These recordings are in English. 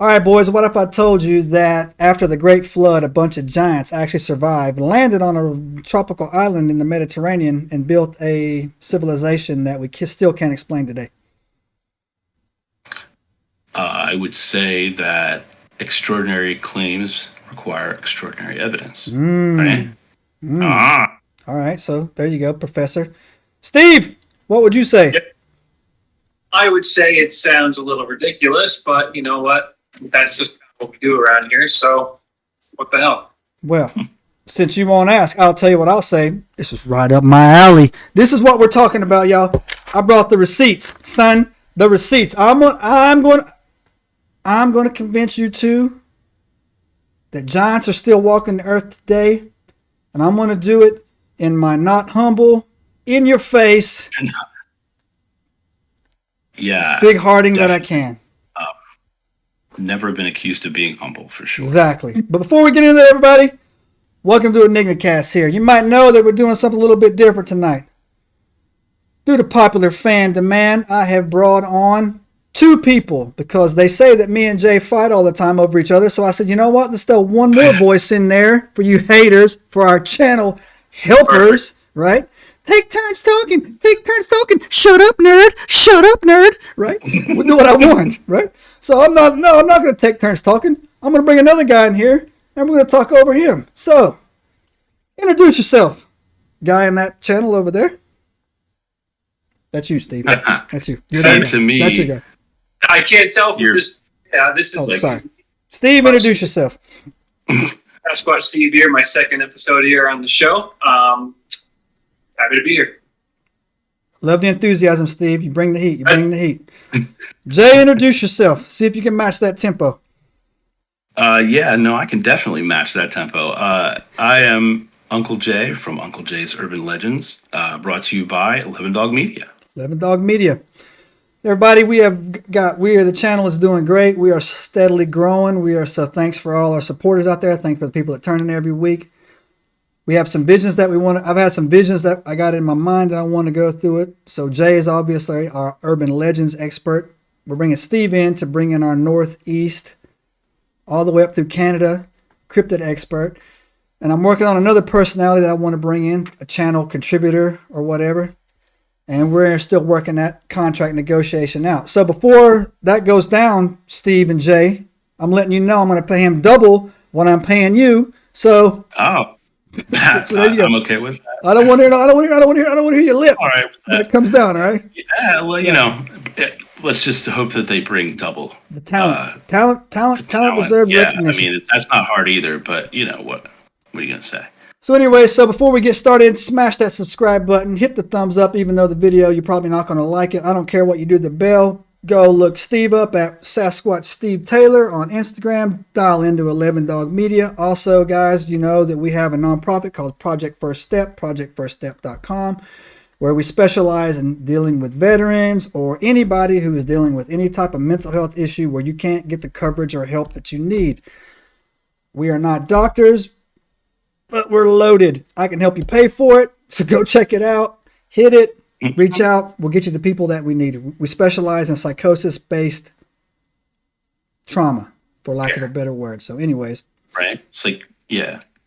All right, boys, what if I told you that after the Great Flood, a bunch of giants actually survived, landed on a tropical island in the Mediterranean, and built a civilization that we still can't explain today? I would say that extraordinary claims require extraordinary evidence. Right? All right, so there you go, Professor. Steve, what would you say? Yep. I would say it sounds a little ridiculous, but you know what? That's just what we do around here, so what the hell? Well, since you won't ask, I'll tell you what I'll say. This is right up my alley. This is what we're talking about, y'all. I brought the receipts, son. The receipts. I'm going to convince you two that giants are still walking the earth today, and I'm going to do it in my not humble, in your face, big hearting that I can. Never been accused of being humble, for sure. Exactly. But before we get into that, everybody, welcome to EnigmaCast here. You might know that we're doing something a little bit different tonight. Due to popular fan demand, I have brought on two people because they say that me and Jay fight all the time over each other. So I said, you know what? Let's throw one more voice in there for you haters, for our channel helpers, right? Take turns talking. Take turns talking. Shut up, nerd. Shut up, nerd. Right? We'll do what I want, right? So I'm not going to take turns talking. I'm going to bring another guy in here, and we're going to talk over him. So, introduce yourself, guy in that channel over there. That's you, Steve. That's you. Same to me. That's your guy. I can't tell from this. Yeah, this is sorry. Steve, introduce yourself. Sasquatch Steve here, my second episode here on the show. Happy to be here. Love the enthusiasm, Steve. You bring the heat. You bring the heat. Jay, introduce yourself. See if you can match that tempo. I can definitely match that tempo. I am Uncle Jay from Uncle Jay's Urban Legends, brought to you by 11 Dog Media. 11 Dog Media. Everybody, the channel is doing great. We are steadily growing. So thanks for all our supporters out there. Thanks for the people that turn in every week. We have some visions that I've had some visions that I got in my mind that I want to go through it. So Jay is obviously our urban legends expert. We're bringing Steve in to bring in our Northeast, all the way up through Canada, cryptid expert. And I'm working on another personality that I want to bring in, a channel contributor or whatever. And we're still working that contract negotiation out. So before that goes down, Steve and Jay, I'm letting you know I'm going to pay him double what I'm paying you. So I'm okay with that. I don't want to hear your lip. All right, when it comes down. All right. Yeah. Well, let's just hope that they bring double the talent. Talent deserves recognition. I mean, that's not hard either. But you know what? What are you gonna say? So anyway, before we get started, smash that subscribe button, hit the thumbs up. Even though the video you're probably not going to like it, I don't care what you do. The bell. Go look Steve up at Sasquatch Steve Taylor on Instagram. Dial into 11 Dog Media. Also, guys, you know that we have a nonprofit called Project First Step, projectfirststep.com, where we specialize in dealing with veterans or anybody who is dealing with any type of mental health issue where you can't get the coverage or help that you need. We are not doctors, but we're loaded. I can help you pay for it, so go check it out. Hit it. Reach out. We'll get you the people that we need. We specialize in psychosis-based trauma, for lack of a better word. So anyways. Right. It's like,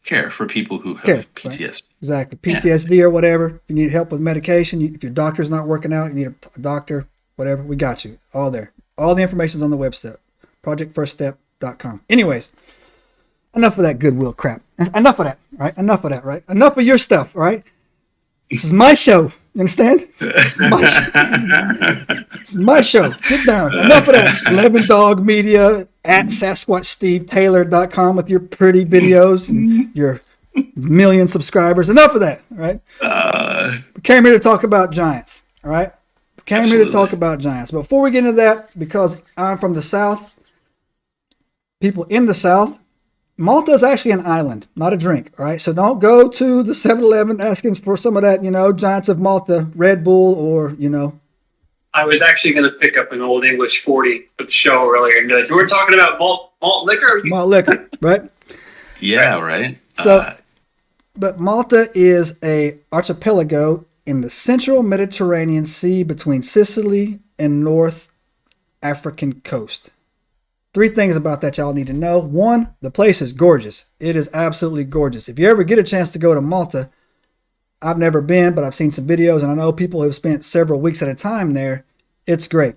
care for people who have PTSD. Right? Exactly. PTSD or whatever. If you need help with medication, if your doctor's not working out, you need a doctor, whatever, we got you. All there. All the information's on the website, projectfirststep.com. Anyways, enough of that goodwill crap. Enough of that, right? Enough of that, right? Enough of your stuff, right? This is my show. You understand? This is my show. Get down. Enough of that. 11 Dog Media at SasquatchSteveTaylor.com with your pretty videos and your million subscribers. Enough of that. All right. We came here to talk about giants. All right. We came here to talk about giants. But before we get into that, because I'm from the South, people in the South, Malta is actually an island, not a drink, all right? So don't go to the 7-Eleven asking for some of that, Giants of Malta, Red Bull, or, I was actually going to pick up an Old English 40 for the show earlier and be like, we're talking about malt liquor? Malt liquor, right? Yeah, right. But Malta is a archipelago in the central Mediterranean Sea between Sicily and North African coast. 3 things about that y'all need to know. 1, the place is gorgeous. It is absolutely gorgeous. If you ever get a chance to go to Malta, I've never been, but I've seen some videos, and I know people have spent several weeks at a time there. It's great.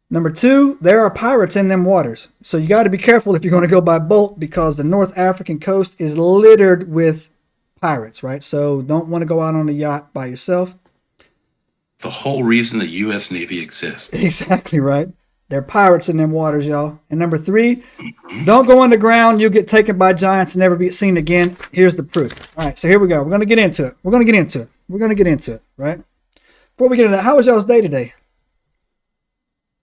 Number 2, there are pirates in them waters. So you got to be careful if you're going to go by boat, because the North African coast is littered with pirates, right? So don't want to go out on a yacht by yourself. The whole reason the U.S. Navy exists. Exactly right. There are pirates in them waters, y'all. And number 3, don't go underground. You'll get taken by giants and never be seen again. Here's the proof. All right, so here we go. We're going to get into it. Right? Before we get into that, how was y'all's day today?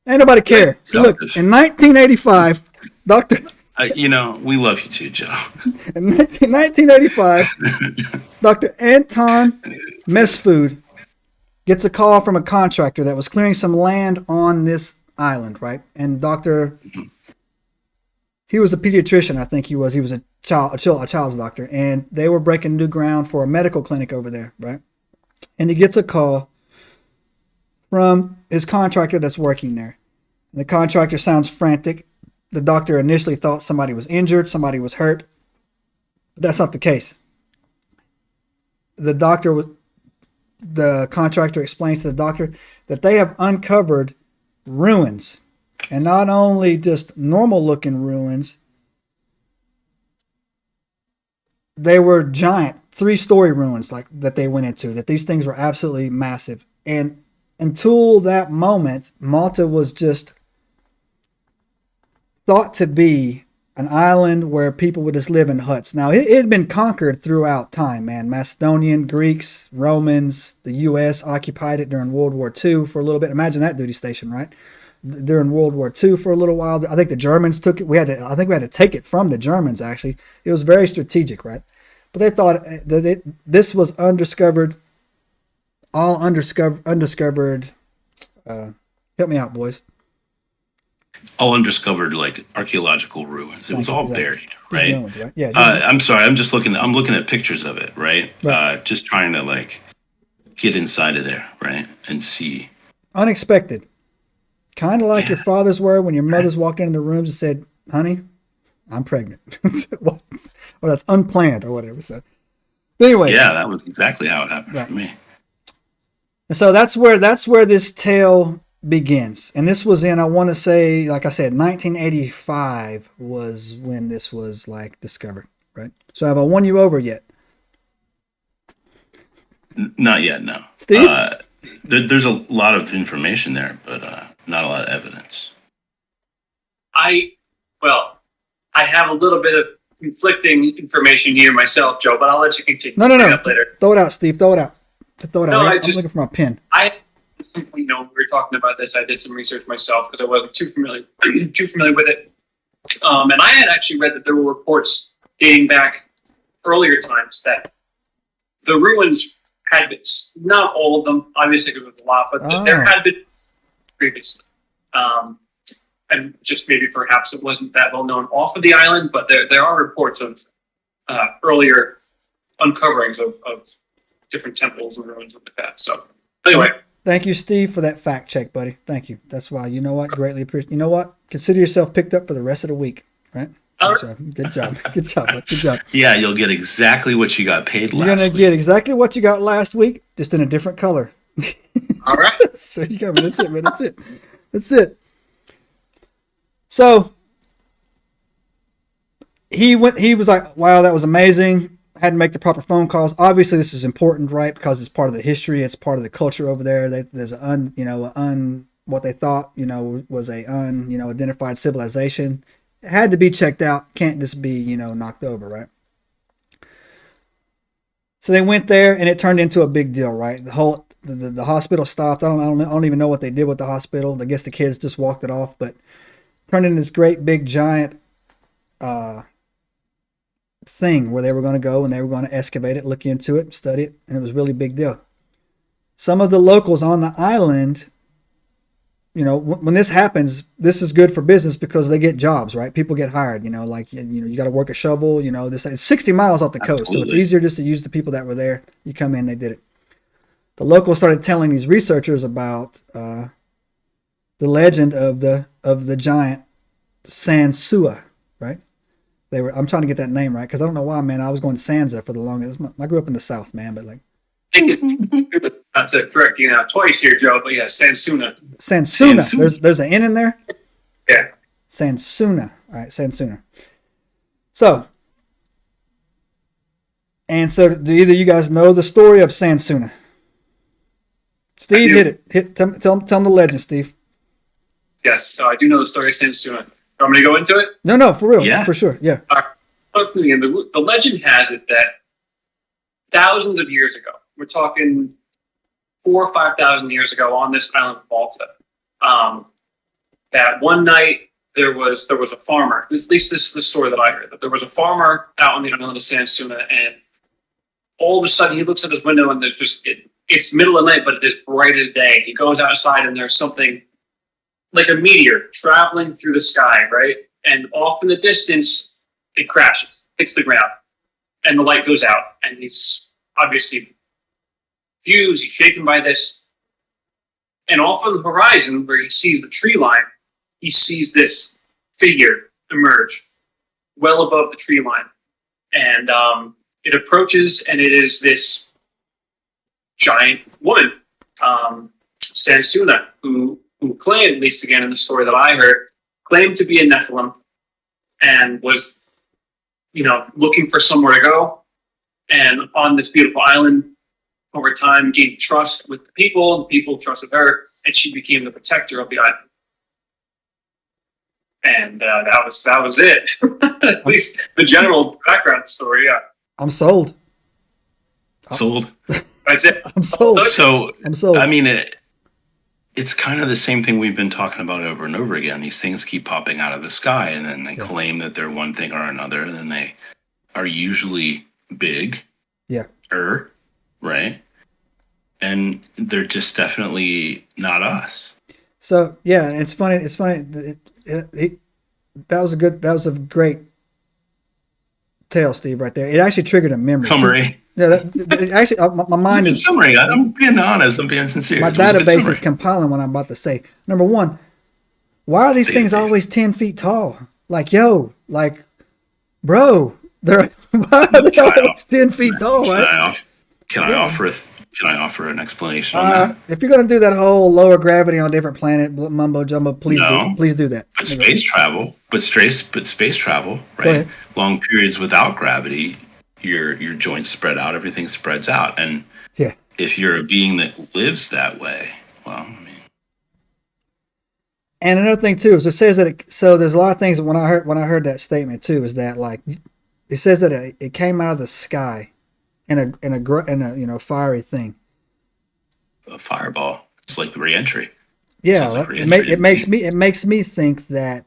Ain't nobody care. So look, in 1985, Dr. We love you too, Joe. In 1985, Dr. Anton Mesfood gets a call from a contractor that was clearing some land on this island, right? And he was a pediatrician, I think he was. He was a child's doctor, and they were breaking new ground for a medical clinic over there, right? And he gets a call from his contractor that's working there. And the contractor sounds frantic. The doctor initially thought somebody was injured, somebody was hurt. But that's not the case. The contractor explains to the doctor that they have uncovered ruins, and not only just normal looking ruins, they were giant 3-story ruins that they went into, that these things were absolutely massive. And until that moment, Malta was just thought to be an island where people would just live in huts. Now, it had been conquered throughout time, man. Macedonian, Greeks, Romans, the U.S. occupied it during World War II for a little bit. Imagine that duty station, right? During World War II for a little while. I think the Germans took it. I think we had to take it from the Germans, actually. It was very strategic, right? But they thought that this was undiscovered. Help me out, boys. All undiscovered, like archaeological ruins. It was all buried, right? Ruins, right? Yeah. I'm sorry. I'm looking at pictures of it, right? Just trying to get inside of there, right, and see. Unexpected, kind of like your fathers were when your mothers walked into the rooms and said, "Honey, I'm pregnant." Or that's unplanned or whatever. So, but anyways, yeah, that was exactly how it happened for me. And so that's where this tale begins. And this was in, I want to say, like I said, 1985 was when this was discovered, right? So have I won you over yet? Not yet, no. Steve? There's a lot of information there, but not a lot of evidence. I have a little bit of conflicting information here myself, Joe, but I'll let you continue. No. Later. Throw it out, Steve. Throw it out. No, I'm looking for my pen. We were talking about this. I did some research myself because I wasn't too familiar with it. And I had actually read that there were reports dating back earlier times that the ruins had been, not all of them, obviously there was a lot, but there had been previously. And just maybe perhaps it wasn't that well known off of the island, but there are reports of earlier uncoverings of different temples and ruins of the past. So anyway. Thank you, Steve, for that fact check, buddy. Thank you. That's why, you know what? Greatly appreciate. You know what? Consider yourself picked up for the rest of the week, right? Good job. Good job. Yeah, you'll get exactly what you got paid last week. You're going to get exactly what you got last week, just in a different color. All right. So you go, that's it, man. That's it. So he was like, wow, that was amazing. Had to make the proper phone calls. Obviously, this is important, right? Because it's part of the history. It's part of the culture over there. There's what they thought, was a identified civilization. It had to be checked out. Can't just be, knocked over, right? So they went there, and it turned into a big deal, right? The hospital stopped. I don't even know what they did with the hospital. I guess the kids just walked it off, but turned into this great big giant thing where they were going to go and they were going to excavate it, look into it, study it, and it was a really big deal. Some of the locals on the island, when this happens, this is good for business because they get jobs, right? People get hired, you got to work a shovel, this is 60 miles off the coast. So it's easier just to use the people that were there. You come in, they did it. The locals started telling these researchers about the legend of the giant Sansua, right? I'm trying to get that name right because I don't know why, man. I was going Sansa for the longest. I grew up in the South, man, but like. I think it's not to correct you now twice here, Joe, but yeah, Sansuna. Sansuna. There's an N in there? Yeah. Sansuna. All right, Sansuna. So do either you guys know the story of Sansuna? Steve, hit it. Tell them the legend, Steve. Yes, so I do know the story of Samsuna. Want me to go into it? No, for real. Yeah. For sure, yeah. The legend has it that thousands of years ago, we're talking 4,000 or 5,000 years ago on this island of Malta, that one night there was a farmer, at least this is the story that I heard, that there was a farmer out on the island of Sansuna, and all of a sudden he looks at his window and there's just, it's middle of the night, but it is bright as day. He goes outside and there's something like a meteor traveling through the sky, right? And off in the distance, it crashes, hits the ground, and the light goes out. And he's obviously confused, he's shaken by this. And off on the horizon, where he sees the tree line, he sees this figure emerge well above the tree line. And it approaches, and it is this giant woman, Sansuna, who claimed, at least again in the story that I heard, claimed to be a Nephilim and was, looking for somewhere to go. And on this beautiful island, over time, gained trust with the people, and people trusted her, and she became the protector of the island. And that was it. At least the general background story, yeah. I'm sold. Sold. That's it. I'm sold. I'm sold. I mean, it's kind of the same thing we've been talking about over and over again. These things keep popping out of the sky, and then they claim that they're one thing or another, and then they are usually big. Yeah. Right? And they're just definitely not us. So, yeah, it's funny. That was a great tale, Steve, right there. It actually triggered a memory. Summary. Yeah, actually, my mind is... Summary. I'm being honest. I'm being sincere. My database is compiling what I'm about to say. Number one, why are these things always 10 feet tall? Bro, why are they always 10 feet tall, right? Can I offer an explanation on that? If you're going to do that whole lower gravity on a different planet mumbo jumbo, please do that. But space travel, right? Long periods without gravity, your joints spread out, everything spreads out, and if you're a being that lives that way, well, I mean. And another thing too is it says that. So there's a lot of things when I heard that statement too is that it says that it came out of the sky. In a fiery thing. A fireball. It's like re-entry. Yeah, it makes me think that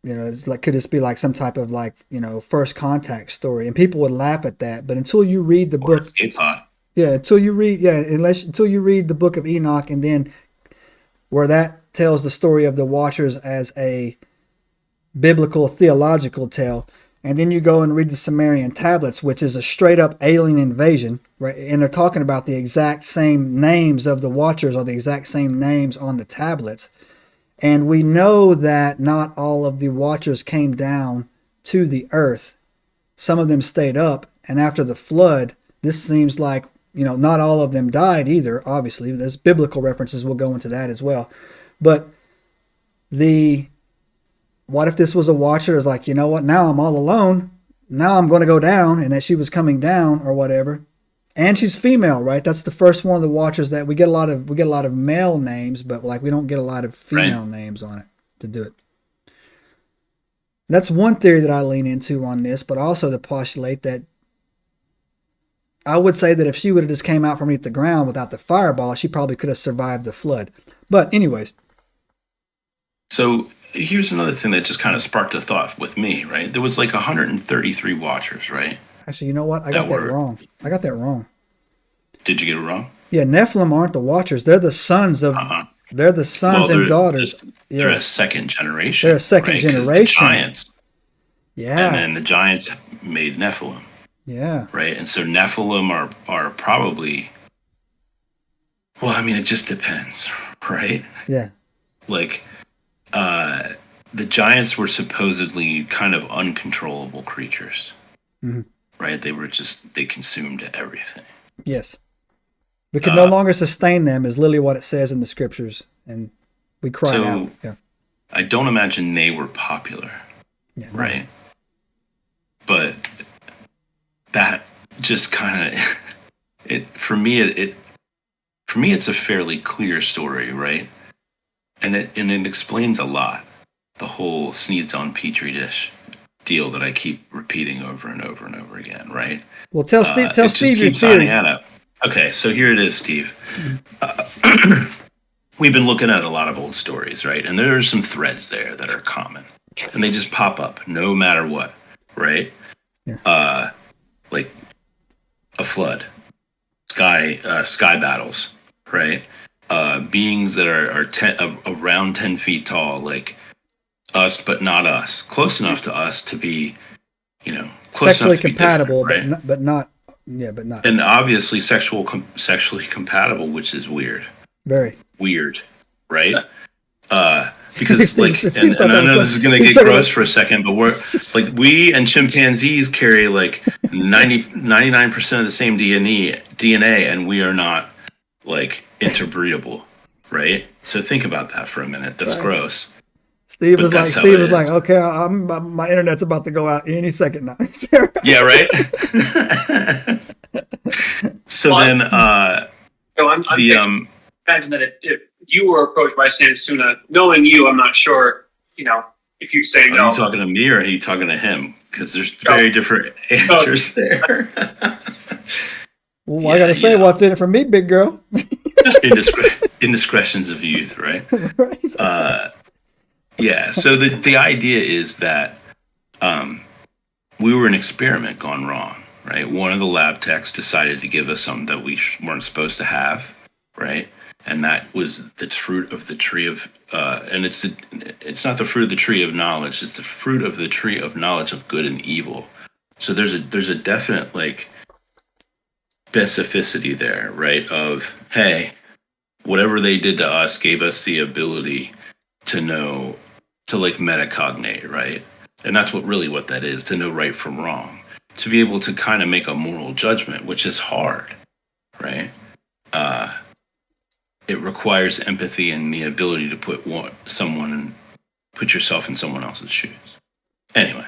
it's like, could this be like some type of first contact story? And people would laugh at that, but until you read the book, until you read the Book of Enoch, and then where that tells the story of the Watchers as a biblical theological tale. And then you go and read the Sumerian tablets, which is a straight up alien invasion, right? And they're talking about the exact same names of the Watchers or the exact same names on the tablets. And we know that not all of the Watchers came down to the earth. Some of them stayed up. And after the flood, this seems like, not all of them died either, obviously. There's biblical references. We'll go into that as well. But what if this was a Watcher that's like, you know what, now I'm all alone. Now I'm going to go down, and that she was coming down or whatever. And she's female, right? That's the first one of the Watchers that we get a lot of male names, but we don't get a lot of female names on it to do it. That's one theory that I lean into on this, but also to postulate that I would say that if she would have just came out from underneath the ground without the fireball, she probably could have survived the flood. But anyways. So here's another thing that just kind of sparked a thought with me, right? There was 133 Watchers, right? Actually, you know what? I got that wrong. Did you get it wrong? Yeah, Nephilim aren't the Watchers. They're the sons of... They're the sons and daughters. They're a second generation. They're a second generation. The Giants. Yeah. And then the Giants made Nephilim. Yeah. Right? And so Nephilim are probably... Well, I mean, it just depends, right? Yeah. the giants were supposedly kind of uncontrollable creatures, right? They consumed everything. Yes. We could no longer sustain them is literally what it says in the scriptures. And we cry out. Yeah. I don't imagine they were popular, right? But that just kind of, for me, it's a fairly clear story, right? And it explains a lot. The whole sneezed on petri dish deal that I keep repeating over and over and over again, right? Well, tell Steve your theory. Okay, so here it is, Steve. We've been looking at a lot of old stories, right? And there are some threads there that are common, and they just pop up no matter what, right? Yeah. Like a flood, sky battles, right? Beings that are around 10 feet tall, like us, but not us, close enough to us to be, close sexually compatible, right? but not. And obviously sexually compatible, which is weird. Very weird, right? Because and I know this is going to get gross for a second, but we and chimpanzees carry like 99% of the same DNA, and we are not like interbreedable, right? So think about that for a minute. That's gross. Steve was like, okay, my internet's about to go out any second now. Yeah, right. So then, imagine that if you were approached by Sansuna, knowing you, I'm not sure, if you say no. Are you talking to me or are you talking to him? Because there's very different answers there. Well, I gotta say, what's in it for me, big girl? Indiscretions of youth, right? Right. Yeah. So the idea is that we were an experiment gone wrong, right? One of the lab techs decided to give us something that we weren't supposed to have, right? And that was the fruit of the tree of, and it's not the fruit of the tree of knowledge. It's the fruit of the tree of knowledge of good and evil. So there's a definite like specificity there, right? Of, hey, whatever they did to us gave us the ability to know, to like metacognate, right? And that's what that is, to know right from wrong, to be able to kind of make a moral judgment, which is hard, right? It requires empathy and the ability to put yourself in someone else's shoes. Anyway.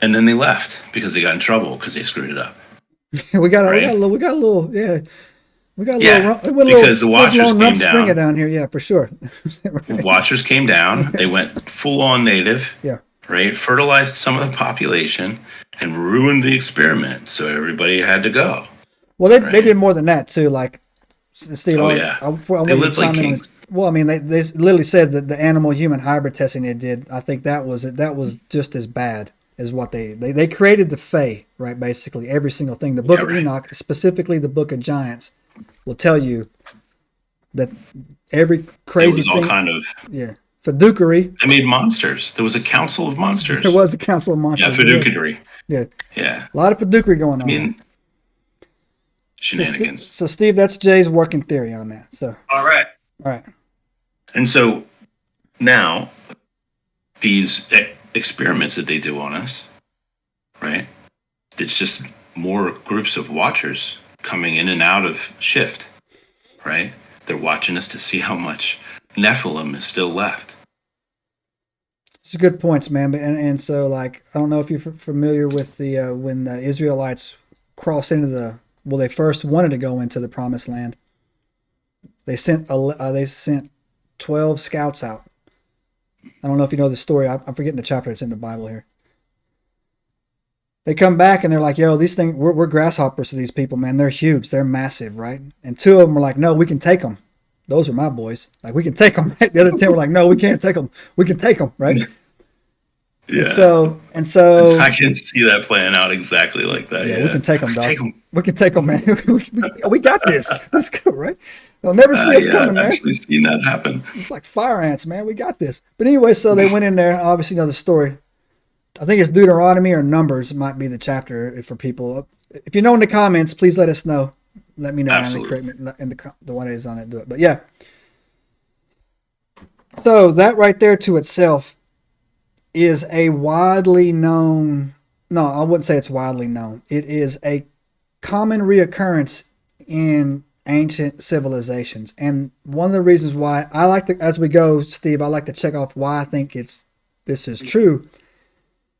And then they left because they got in trouble because they screwed it up. we got a little because the Watchers came down here, yeah, for sure. Right. The Watchers came down. They went full on native, right? Fertilized some of the population and ruined the experiment, so everybody had to go. Well, they did more than that too. Like Steve, they lived like kings. Well, I mean, they literally said that the animal-human hybrid testing they did. I think that was just as bad as what they created the Fae, right? Basically, every single thing. The Book of Enoch, specifically the Book of Giants, will tell you that every crazy thing. It was all kind of fiduciary. They made monsters. There was a council of monsters. There was a council of monsters. Yeah, fiduciary. Yeah. Yeah. A lot of fiduciary going on. I mean, shenanigans. So Steve, that's Jay's working theory on that. So. All right. And so now these experiments that they do on us, right? It's just more groups of watchers coming in and out of shift, right? They're watching us to see how much Nephilim is still left. It's good points, man. And so, like, I don't know if you're familiar with the when the Israelites crossed into they first wanted to go into the Promised Land. They sent 12 scouts out. I don't know if you know the story. I'm forgetting the chapter. It's in the Bible here. They come back and they're like, yo, these things, we're grasshoppers to these people, man. They're huge. They're massive, right? And 2 of them were like, no, we can take them. Those are my boys. Like, we can take them, right? The other 10 were like, no, we can't take them. We can take them, right? Yeah. And so I can see that playing out exactly like that. Yeah, we can take them, dog. We can take them, man. we got this. Let's go, right? They'll never see us coming, man. I've actually seen that happen. It's like fire ants, man. We got this. But anyway, so they went in there. Obviously, you know the story. I think it's Deuteronomy or Numbers might be the chapter for people. If you know in the comments, please let us know. Let me know. Absolutely. And the one that is on it, do it. But yeah. So that right there to itself is a widely known. No, I wouldn't say it's widely known. It is a common reoccurrence in ancient civilizations, and one of the reasons why I like to, as we go, Steve, I like to check off why I think this is true,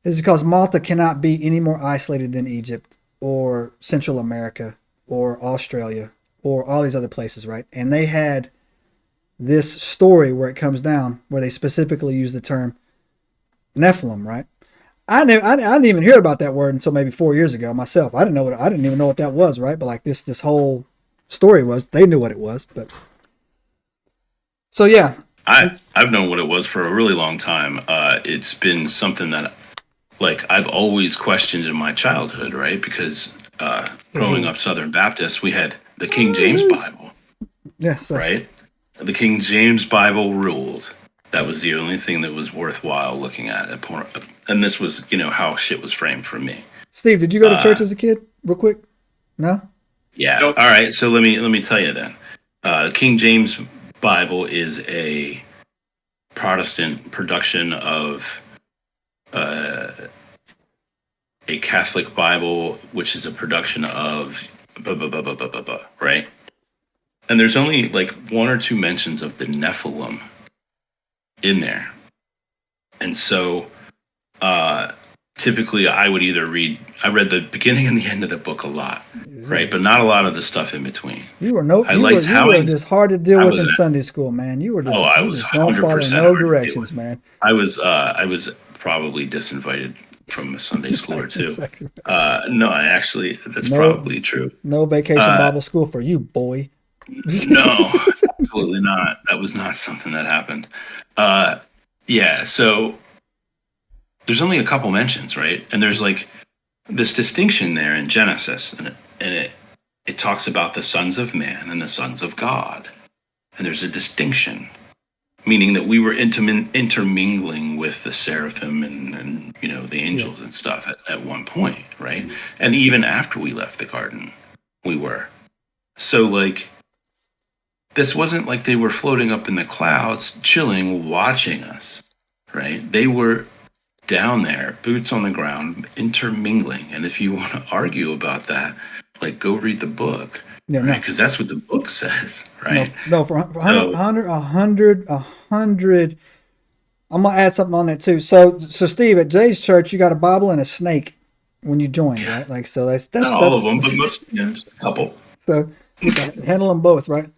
is because Malta cannot be any more isolated than Egypt or Central America or Australia or all these other places, right? And they had this story where it comes down where they specifically use the term Nephilim, right? I didn't even hear about that word until maybe 4 years ago myself. I didn't even know what that was, right? But like this whole story was, they knew what it was, but so yeah. I've known what it was for a really long time. It's been something that like I've always questioned in my childhood, right? Because growing up Southern Baptist, we had the King James Bible. Yes, sir. Right? The King James Bible ruled. That was the only thing that was worthwhile looking at. And this was, how shit was framed for me. Steve, did you go to church as a kid? Real quick? No? Yeah. Nope. All right. So let me tell you then. The King James Bible is a Protestant production of a Catholic Bible, which is a production of right? And there's only like one or two mentions of the Nephilim in there. And so typically I read the beginning and the end of the book a lot, right? But not a lot of the stuff in between. You were just hard to deal with in Sunday school, man. You were just, don't follow no directions, man. I was probably disinvited from a Sunday school or two. Exactly right. No, that's probably true. No vacation Bible school for you, boy. No, absolutely not. That was not something that happened. Yeah, so there's only a couple mentions, right? And there's like this distinction there in Genesis, and it talks about the sons of man and the sons of God. And there's a distinction, meaning that we were intermingling with the seraphim and the angels and stuff at one point, right? And even after we left the garden, we were. So like, this wasn't like they were floating up in the clouds, chilling, watching us, right? They were down there, boots on the ground, intermingling. And if you want to argue about that, like go read the book, right? Because that's what the book says, right? No, for 100. I'm gonna add something on that too. So Steve, at Jay's church, you got a Bible and a snake when you joined, right? Like, so that's not all of them, but most, just a couple. So you gotta handle them both, right?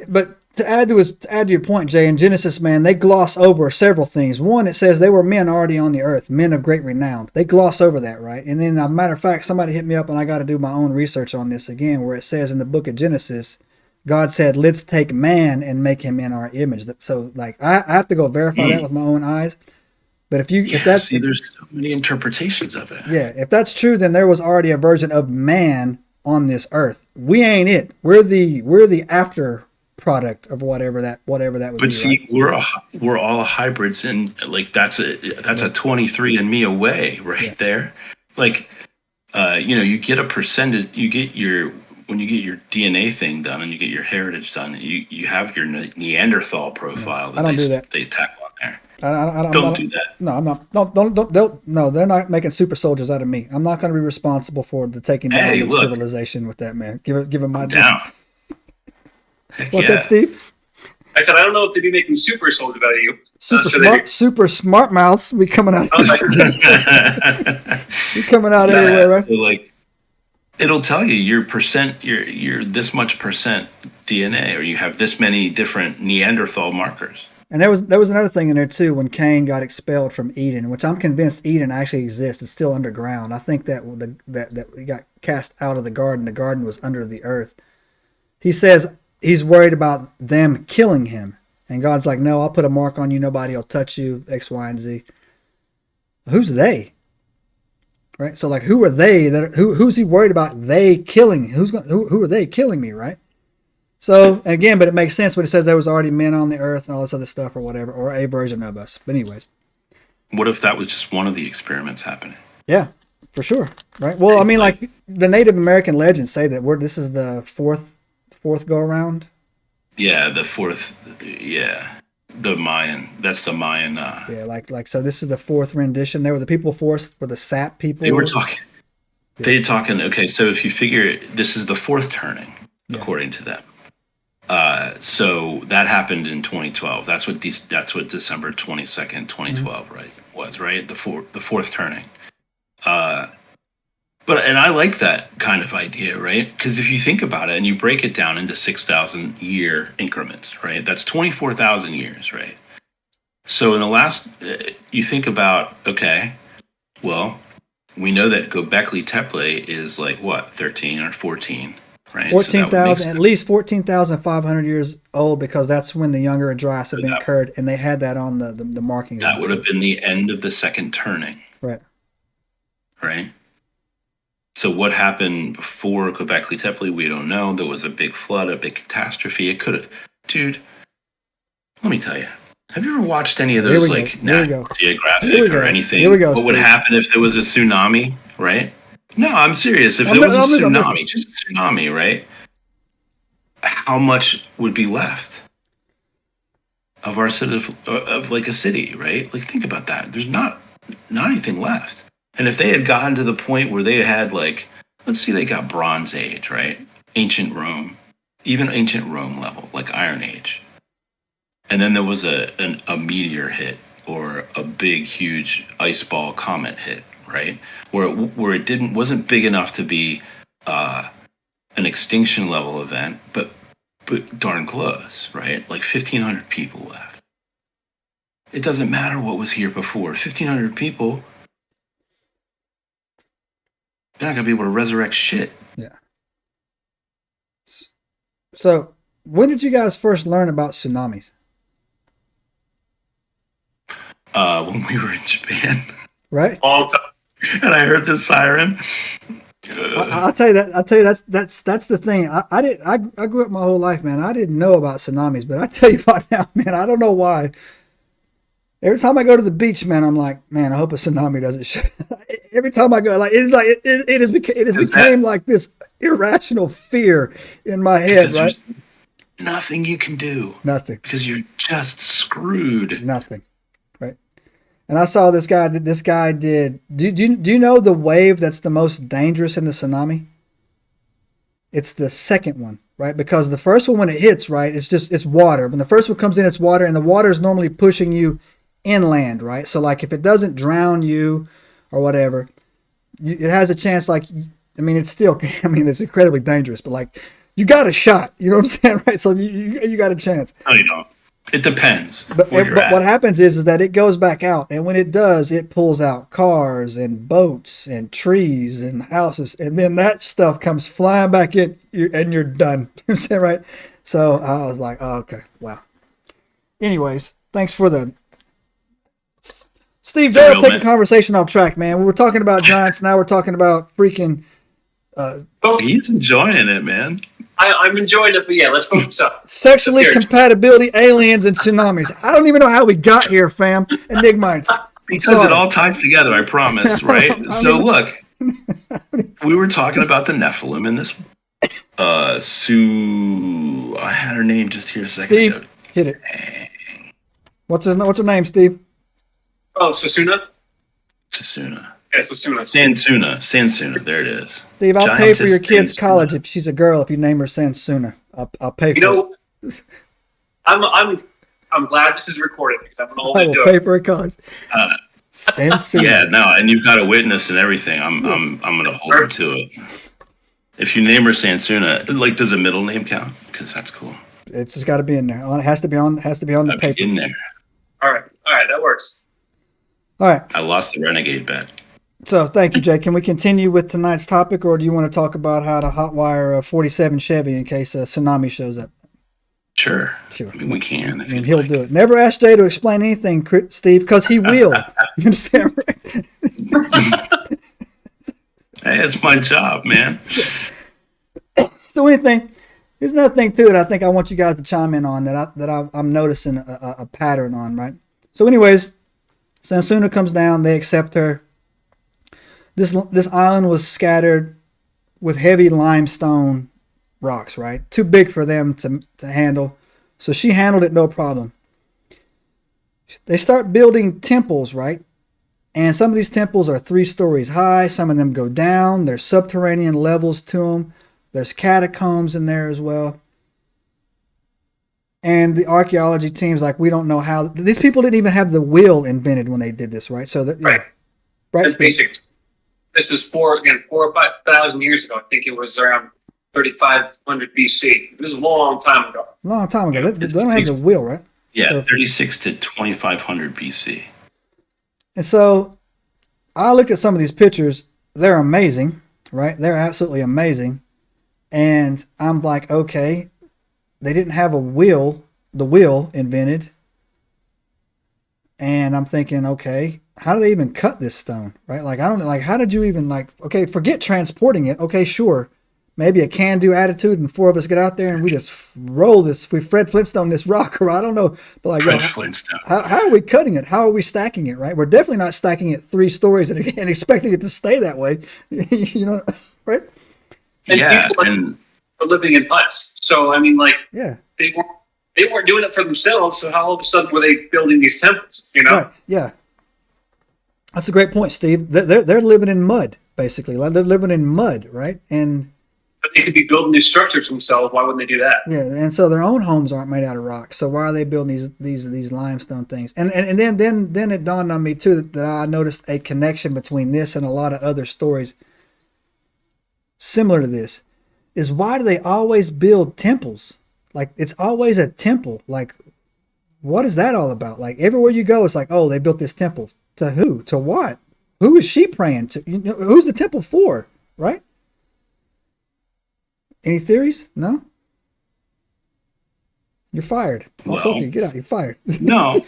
But to add to your point, Jay, in Genesis, man, they gloss over several things. One, it says they were men already on the earth, men of great renown. They gloss over that, right? And then, as a matter of fact, somebody hit me up, and I got to do my own research on this again, where it says in the book of Genesis, God said, "Let's take man and make him in our image." So, like, I have to go verify that with my own eyes. But there's so many interpretations of it. Yeah, if that's true, then there was already a version of man on this earth. We ain't it. We're the after product of whatever that would be. But see, right? we're all hybrids, and like that's a 23andMe away right there. Like you get a percentage, when you get your DNA thing done and you get your heritage done, you have your Neanderthal profile they tack on there. Don't do that. No, I'm not. No, they're not making super soldiers out of me. I'm not going to be responsible for the taking down of civilization with that, man. Give him my down. What's that, Steve? I said, I don't know if they'd be making super soldiers out of you. Super smart mouths be coming out. Be coming out everywhere, right? So like, it'll tell you your percent, you're this much percent DNA, or you have this many different Neanderthal markers. And there was another thing in there too when Cain got expelled from Eden, which I'm convinced Eden actually exists. It's still underground. I think that he got cast out of the garden. The garden was under the earth. He says he's worried about them killing him. And God's like, no, I'll put a mark on you. Nobody will touch you, X, Y, and Z. Who's they? Right? So like, who are they? Who's he worried about they killing? Who are they killing me, right? So again, but it makes sense when it says there was already men on the earth and all this other stuff or whatever, or a version of us. But anyways. What if that was just one of the experiments happening? Yeah, for sure. Right? Well, I mean, like the Native American legends say that this is the fourth go around. Yeah, the fourth. Yeah. the Mayan. That's the Mayan. Yeah, like so. This is the fourth rendition. There were the people forced were the sap people. They were talking. Yeah. They talking. Okay, so if you figure this is the fourth turning, according to them. So that happened in 2012. That's what December 22nd, 2012, right? Was right the fourth turning. And I like that kind of idea, right? Because if you think about it and you break it down into 6,000 year increments, right? That's 24,000 years, right? So in the last, you think about, okay, well, we know that Göbekli Tepe is like what, 13 or 14, right? 14,000, at least 14,500 years old, because that's when the Younger Adrias event occurred, and they had that on the markings. That would have been the end of the second turning. Right. Right? So what happened before Göbekli Tepe, we don't know. There was a big flood, a big catastrophe. It could have... Dude, let me tell you. Have you ever watched any of those, like, National Geographic or anything? Here we go. What would happen if there was a tsunami, right? No, I'm serious. If there was a tsunami, just a tsunami, right? How much would be left of our city, of like a city, right? Like, think about that. There's not anything left. And if they had gotten to the point where they had, like, let's see, they got Bronze Age, right? Ancient Rome, even ancient Rome level, like Iron Age. And then there was a meteor hit or a big, huge ice ball comet hit, right? Where it wasn't big enough to be an extinction level event, but darn close, right? Like 1,500 people left. It doesn't matter what was here before. 1,500 people... They're not going to be able to resurrect shit. Yeah. So, when did you guys first learn about tsunamis? When we were in Japan. Right? All time. And I heard the siren. I'll tell you that's the thing. I grew up my whole life, man. I didn't know about tsunamis, but I tell you what now, man, I don't know why. Every time I go to the beach, man, I'm like, man, I hope a tsunami doesn't show. Every time I go, like, it's like it has become like this irrational fear in my head, right? Nothing you can do. Nothing. Because you're just screwed. Nothing. Right. And I saw this guy did. Do you know the wave that's the most dangerous in the tsunami? It's the second one, right? Because the first one, when it hits, right, it's water. When the first one comes in, it's water, and the water is normally pushing you inland, right? So like if it doesn't drown you or whatever, it has a chance. Like, I mean, it's still, I mean, it's incredibly dangerous, but like you got a shot, you know what I'm saying, right? So you got a chance. No, you don't. It depends. But what happens is that it goes back out, and when it does, it pulls out cars and boats and trees and houses, and then that stuff comes flying back in, and you're done. You know what I'm saying, right? So I was like, oh, okay, wow. Anyways, thanks for the Steve. Don't take the conversation off track, man. We were talking about giants, now we're talking about freaking. He's enjoying it, man. I'm enjoying it, but yeah, let's focus up. Sexually compatibility, aliens, and tsunamis. I don't even know how we got here, fam. Enigmites. Because it all ties together, I promise, right? Look, we were talking about the Nephilim and this Sue. I had her name just here a second Steve, ago. Hit it. What's her name, Steve? Oh, Sasuna? Sasuna. Yeah, Sansuna. Sansuna. There it is. Steve, I'll pay for your kid's Sansuna. College if she's a girl. If you name her Sansuna, I'll pay for it. I'm glad this is recorded because I'm going to I will pay for her college. Sansuna. Yeah, no, and you've got a witness and everything. I'm going to hold her to it. If you name her Sansuna, like, does a middle name count? Because that's cool. It's just got to be in there. It has to be on the paper. In there. All right, that works. All right. I lost the renegade bet. So thank you, Jay. Can we continue with tonight's topic, or do you want to talk about how to hotwire a 47 Chevy in case a tsunami shows up? Sure. I mean, we can. I mean, he'll do it. Never ask Jay to explain anything, Steve, because he will. You understand? Right? Hey, it's my job, man. So here's another thing too that I think I want you guys to chime in on that I'm noticing a pattern on, right? So anyways, Sansuna comes down. They accept her. This island was scattered with heavy limestone rocks, right? Too big for them to handle. So she handled it no problem. they start building temples, right? And some of these temples are 3 stories high. Some of them go down. There's subterranean levels to them. There's catacombs in there as well. And the archaeology team's like, we don't know how. These people didn't even have the wheel invented when they did this, right? So that, right. That's basic. This is 4 or 5,000 years ago. I think it was around 3,500 BC. This is a long time ago. Long time ago. They don't have the wheel, right? Yeah, so, 36 to 2,500 BC. And so I looked at some of these pictures. They're amazing, right? They're absolutely amazing. And I'm like, okay, they didn't have the wheel invented. And I'm thinking, okay, how do they even cut this stone, right? Like, I don't know, like, how did you even, like, okay, forget transporting it. Okay, sure. Maybe a can-do attitude and 4 of us get out there and we just roll this, we Fred Flintstone this rock, or I don't know. But like, Flintstone. How are we cutting it? How are we stacking it, right? We're definitely not stacking it 3 stories and expecting it to stay that way. You know, right? And people are living in huts. So, I mean, like, they weren't doing it for themselves, so how all of a sudden were they building these temples, you know? Right, yeah. That's a great point, Steve. They're living in mud, basically. Like, they're living in mud, right? And but they could be building these structures themselves. Why wouldn't they do that? Yeah, and so their own homes aren't made out of rock. So why are they building these limestone things? And then it dawned on me too that I noticed a connection between this and a lot of other stories similar to this. Is why do they always build temples? Like, it's always a temple. Like, what is that all about? Like, everywhere you go, it's like, oh, they built this temple. To who? To what? Who is she praying to? You know, who's the temple for? Right? Any theories? No? You're fired. Well, both of you, get out. You're fired. No.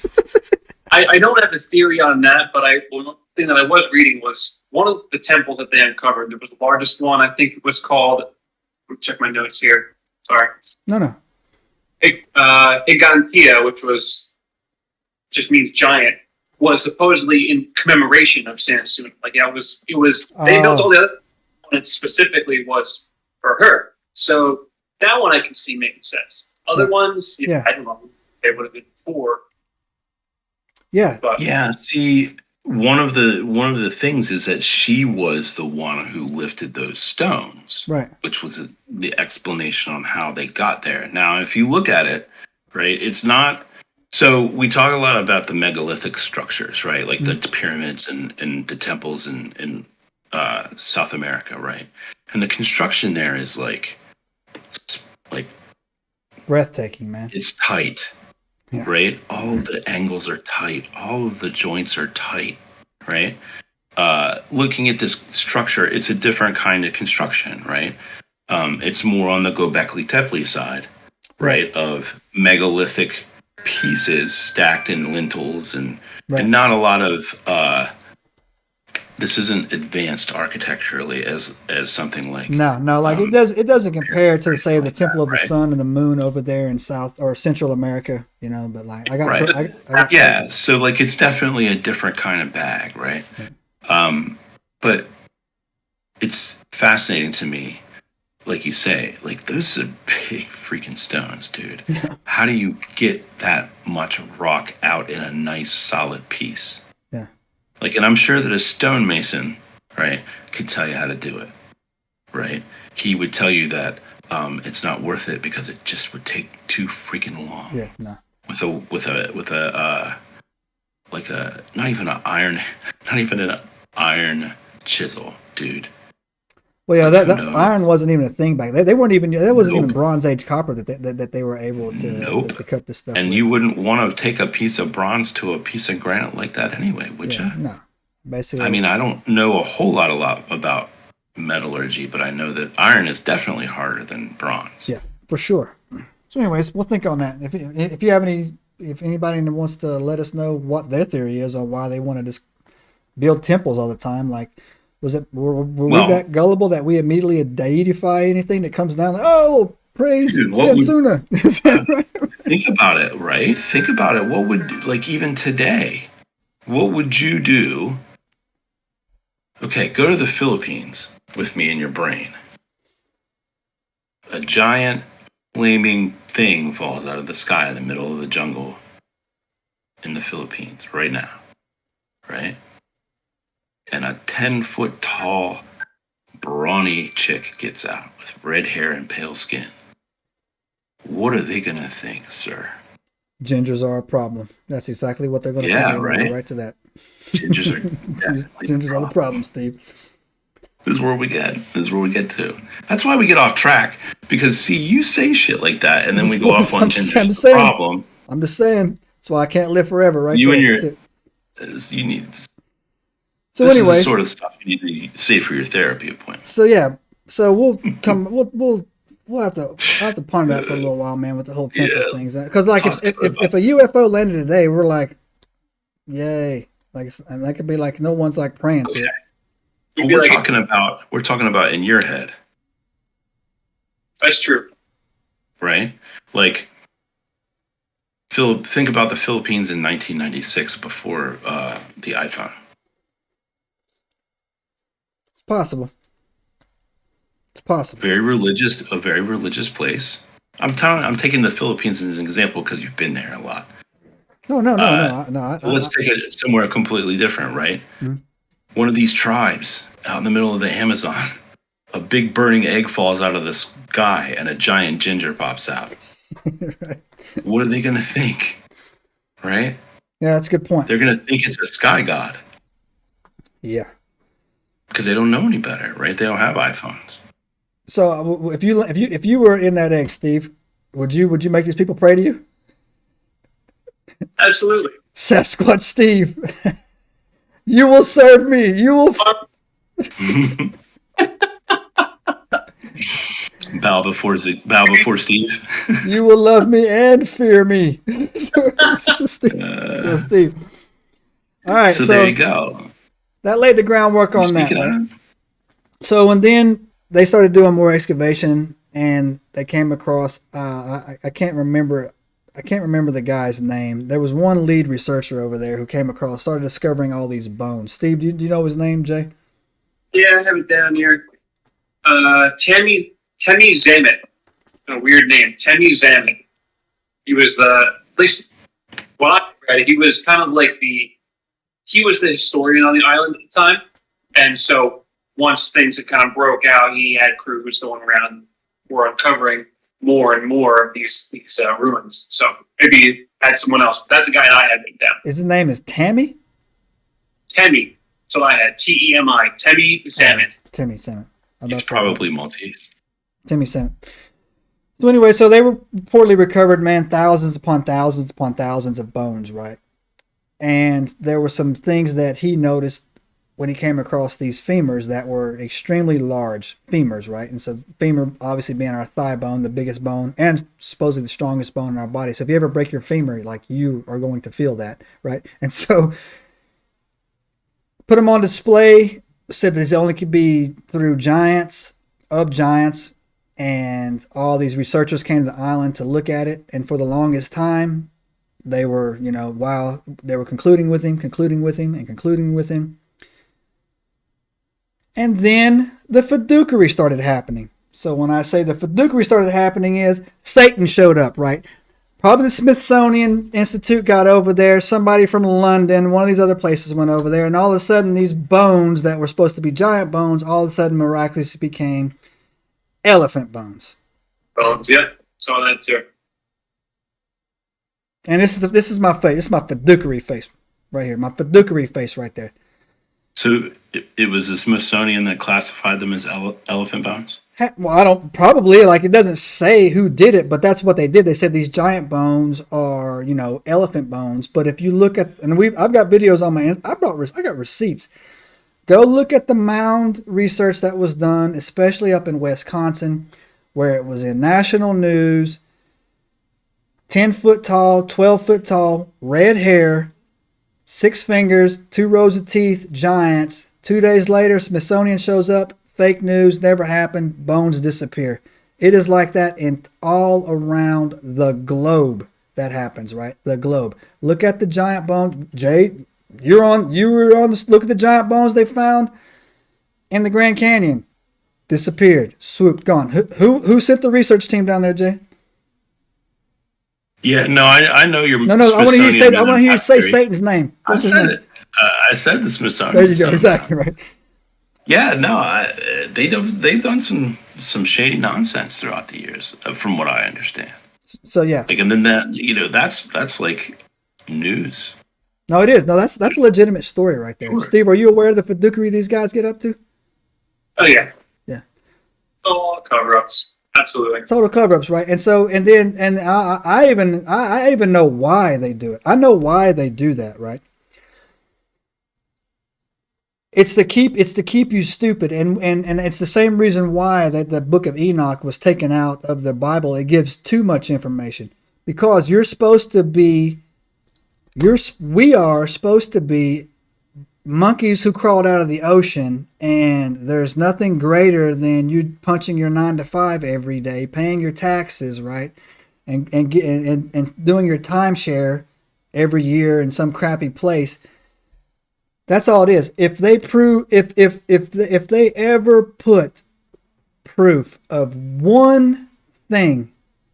I don't have a theory on that, but one thing that I was reading was one of the temples that they uncovered. There was the largest one. I think it was called, let me check my notes here. Sorry. No. Ggantija, which just means giant, was supposedly in commemoration of Sansuna. Like, yeah, it was. They built all the other ones specifically was for her. So that one I can see making sense. Other ones, I don't know, they would have been for. Yeah. But, yeah. See, one of the things is that she was the one who lifted those stones, right? Which was the explanation on how they got there. Now, if you look at it, right, it's not. So we talk a lot about the megalithic structures, right? Like the pyramids and the temples in South America, right? And the construction there is like breathtaking, man. It's tight, right? All of the angles are tight. All of the joints are tight, right? Looking at this structure, it's a different kind of construction, right? It's more on the Göbekli Tepe side, right? Of megalithic pieces stacked in lintels and not a lot of this isn't advanced architecturally as something like like it doesn't compare to say the Temple of the Sun and the Moon over there in South or Central America, you know, but like I got so like it's definitely a different kind of bag, right? But it's fascinating to me, like you say, like those are big freaking stones, dude. Yeah. How do you get that much rock out in a nice solid piece? Yeah. Like, and I'm sure that a stonemason, right, could tell you how to do it, right? He would tell you that it's not worth it because it just would take too freaking long. Yeah, no. With a like a not even an iron chisel, dude. Well, yeah, that iron wasn't even a thing back then. They weren't even. That wasn't even Bronze Age copper that they were able to cut this stuff. And with. You wouldn't want to take a piece of bronze to a piece of granite like that anyway, would you? No, basically. I mean, I don't know a whole lot about metallurgy, but I know that iron is definitely harder than bronze. Yeah, for sure. So, anyways, we'll think on that. If you have if anybody wants to let us know what their theory is on why they want to just build temples all the time, like. Were we that gullible that we immediately deify anything that comes down? Like, oh, praise Samsuna. Think about it, right? Think about it. What would, like, even today, what would you do? Okay, go to the Philippines with me in your brain. A giant flaming thing falls out of the sky in the middle of the jungle. in the Philippines right now, right? And a 10-foot tall, brawny chick gets out with red hair and pale skin. What are they going to think, sir? Gingers are a problem. That's exactly what they're going to think. They're going to go right to that. Gingers are Gingers are the problem, Steve. This is where we get. This is where we get to. That's why we get off track. Because, see, you say shit like that, and then we go off on gingers. The problem. I'm just saying. That's why I can't live forever, right? You there. and your... You need... So this anyway, is the sort of stuff you need to say for your therapy appointment. So yeah, so we'll come. We'll have to ponder that for a little while, man, with the whole temple things. Because like if a UFO landed today, we're like, yay! Like, and that could be like no one's like praying to it. Well, we're talking about in your head. That's true. Right? Like, think about the Philippines in 1996 before the iPhone. It's possible. It's possible. A very religious place. I'm taking the Philippines as an example because you've been there a lot. No. Let's take it somewhere completely different, right? Mm-hmm. One of these tribes out in the middle of the Amazon, a big burning egg falls out of the sky and a giant ginger pops out. Right. What are they going to think? Right? Yeah, that's a good point. They're going to think it's a sky god. Yeah. Because they don't know any better, right? They don't have iPhones. So if you were in that egg, Steve, would you make these people pray to you? Absolutely. Sasquatch Steve, you will serve me. You will. Bow before Steve. You will love me and fear me. Steve. All right. So there you go. That laid the groundwork on that. Right? So and then they started doing more excavation, and they came across. I can't remember the guy's name. There was one lead researcher over there who started discovering all these bones. Steve, do you know his name, Jay? Yeah, I have it down here. Temi Zamet. A weird name. Temi Zamet. He was at least when I read it, he was kind of like he was the historian on the island at the time. And so once things had kind of broke out, he had crews going around, were uncovering more and more of these ruins. So maybe he had someone else. But that's the guy that I had written down. His name is Tammy? Temi. So I had Temi. Temi Zamet. Temi Zamet. He's probably Maltese. Temi Zamet. So anyway, so they reportedly recovered, man, thousands upon thousands upon thousands of bones, right? And there were some things that he noticed when he came across these femurs that were extremely large. Femurs, right? And so femur obviously being our thigh bone, the biggest bone, and supposedly the strongest bone in our body. So if you ever break your femur, like, you are going to feel that, right? And so put them on display, said that this only could be through giants, and all these researchers came to the island to look at it. And for the longest time, they were, while they were concluding with him. And then the fiduciary started happening. So when I say the fiduciary started happening is Satan showed up, right? Probably the Smithsonian Institute got over there. Somebody from London, one of these other places went over there. And all of a sudden, these bones that were supposed to be giant bones, all of a sudden miraculously became elephant bones. Bones, yeah. Saw that too. And this is my face. This is my fiduciary face right here. My fiduciary face right there. So it was the Smithsonian that classified them as elephant bones? Well, it doesn't say who did it, but that's what they did. They said these giant bones are, elephant bones. But if you look at, and I've got videos on my, I got receipts. Go look at the mound research that was done, especially up in Wisconsin, where it was in national news. 10-foot tall, 12-foot tall, red hair, 6 fingers, 2 rows of teeth, giants. 2 days later, Smithsonian shows up. Fake news, never happened. Bones disappear. It is like that in all around the globe. That happens, right? The globe. Look at the giant bones. Jay, you were on. Look at the giant bones they found in the Grand Canyon. Disappeared. Swooped. Gone. Who sent the research team down there, Jay? Yeah, no, I know your. No, I want to hear you say. I want to hear you say theory. Satan's name. I What's his said name? it. I said the Smithsonian. There you go. Exactly right. Yeah, no, they've done some shady nonsense throughout the years, from what I understand. So yeah, Like, and then that's like news. no, it is. No, that's a legitimate story right there. Sure. Steve, are you aware of the fiduciary these guys get up to? Oh yeah. Yeah. All cover-ups. Absolutely. Total cover-ups, right? And so, and I even know why they do it. I know why they do that, right? It's to keep you stupid, and it's the same reason why that the Book of Enoch was taken out of the Bible. It gives too much information because we are supposed to be monkeys who crawled out of the ocean, and there's nothing greater than you punching your 9 to 5 every day, paying your taxes, right, and doing your timeshare every year in some crappy place. That's all it is. If they ever put proof of one thing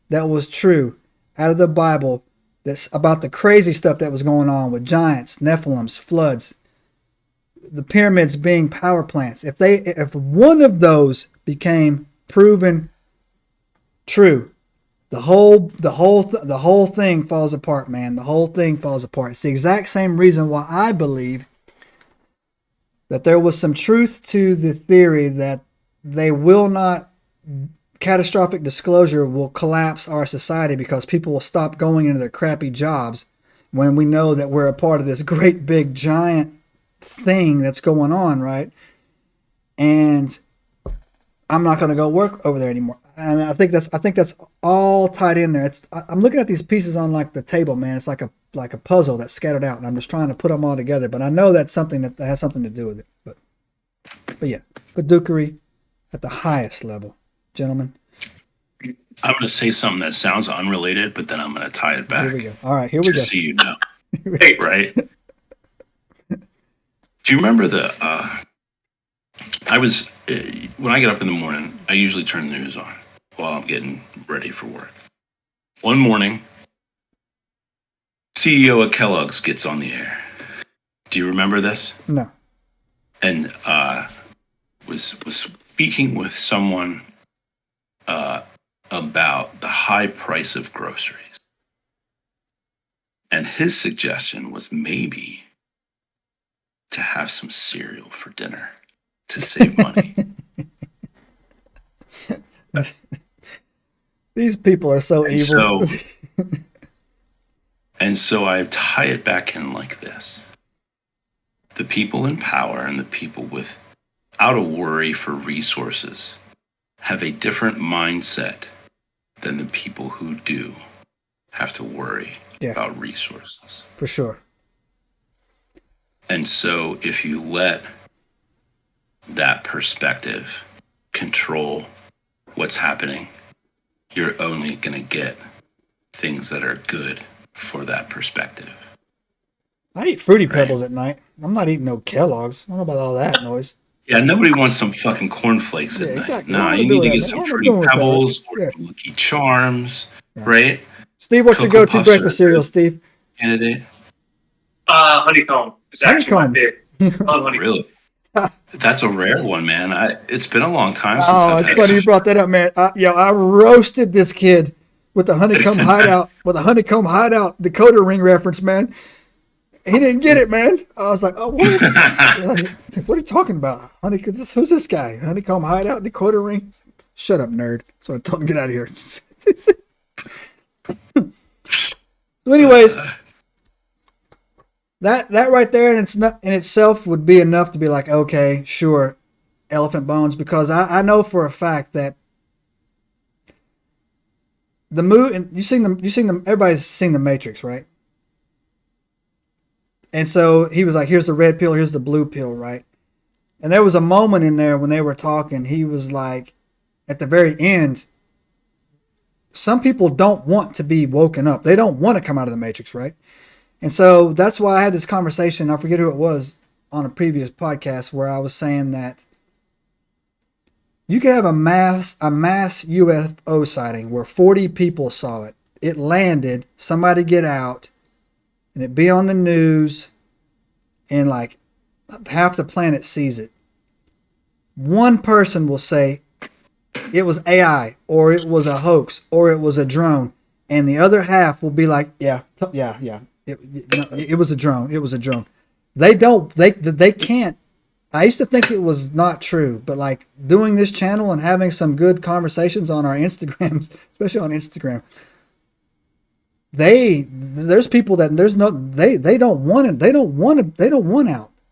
that was true out of the Bible that's about the crazy stuff that was going on with giants, Nephilims, floods, the pyramids being power plants, if one of those became proven true, the whole thing falls apart, man. The whole thing falls apart. It's the exact same reason why I believe that there was some truth to the theory that catastrophic disclosure will collapse our society because people will stop going into their crappy jobs when we know that we're a part of this great big giant thing that's going on, right? And I'm not going to go work over there anymore. And I think that's all tied in there. I'm looking at these pieces on like the table, man. It's like a puzzle that's scattered out, and I'm just trying to put them all together. But I know that's something that has something to do with it. But yeah, fiduciary at the highest level, gentlemen. I'm going to say something that sounds unrelated, but then I'm going to tie it back. Here we go. All right, here we go. Just so you know, right? Do you remember when I get up in the morning, I usually turn the news on while I'm getting ready for work. One morning, CEO of Kellogg's gets on the air. Do you remember this? No. And was speaking with someone about the high price of groceries. And his suggestion was maybe to have some cereal for dinner to save money. These people are so evil. And so I tie it back in like this. The people in power and the people without a worry for resources have a different mindset than the people who do have to worry about resources. For sure. And so if you let that perspective control what's happening, you're only going to get things that are good for that perspective. I eat Fruity Pebbles at night. I'm not eating no Kellogg's. I don't know about all that noise. Yeah, nobody wants some fucking cornflakes at night. Exactly. No, you need to get some Fruity Pebbles or Lucky Charms, right? Steve, what's your go-to breakfast cereal, Steve? Candidate? Honeycomb. It's actually my favorite. Really? That's a rare one, man. It's been a long time since I've had funny you brought that up, man. I roasted this kid with the honeycomb hideout, decoder ring reference, man. He didn't get it, man. I was like, oh, what are you talking about? Who's this guy? Honeycomb hideout, decoder ring? Shut up, nerd. So I told him to get out of here. So anyways, that right there in itself would be enough to be like, okay, sure, elephant bones, because I know for a fact that the movie, and everybody's seen The Matrix, right? And so he was like, here's the red pill, here's the blue pill, right? And there was a moment in there when they were talking, he was like, at the very end, some people don't want to be woken up. They don't want to come out of the Matrix, right? And so that's why I had this conversation, I forget who it was, on a previous podcast, where I was saying that you could have a mass UFO sighting where 40 people saw it. it landed, somebody get out, and it be on the news, and like half the planet sees it. One person will say it was AI, or it was a hoax, or it was a drone, and the other half will be like, yeah. It was a drone. It was a drone. They can't. I used to think it was not true, but like doing this channel and having some good conversations on our Instagrams, especially on Instagram, there's people that they don't want out.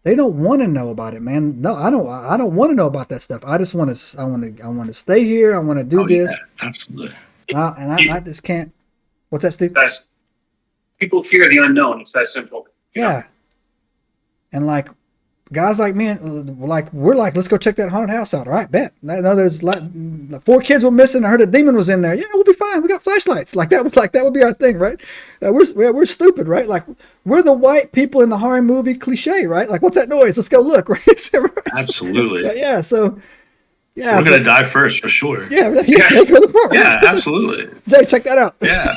They don't want to know about it, man. No, I don't want to know about that stuff. I just want to stay here. I want to do this. Yeah, absolutely. I just can't. What's that, Steve? People fear the unknown. It's that simple. Yeah. And like guys like me, we're like, let's go check that haunted house out. All right, bet. I know there's like 4 kids were missing. I heard a demon was in there. Yeah, we'll be fine. We got flashlights. Like that would be our thing, right? We're stupid, right? Like we're the white people in the horror movie cliche, right? Like what's that noise? Let's go look, right? Absolutely. Yeah. So yeah, we're gonna die first for sure. Yeah. Jay, go to the front. Yeah, absolutely. Jay, check that out. Yeah.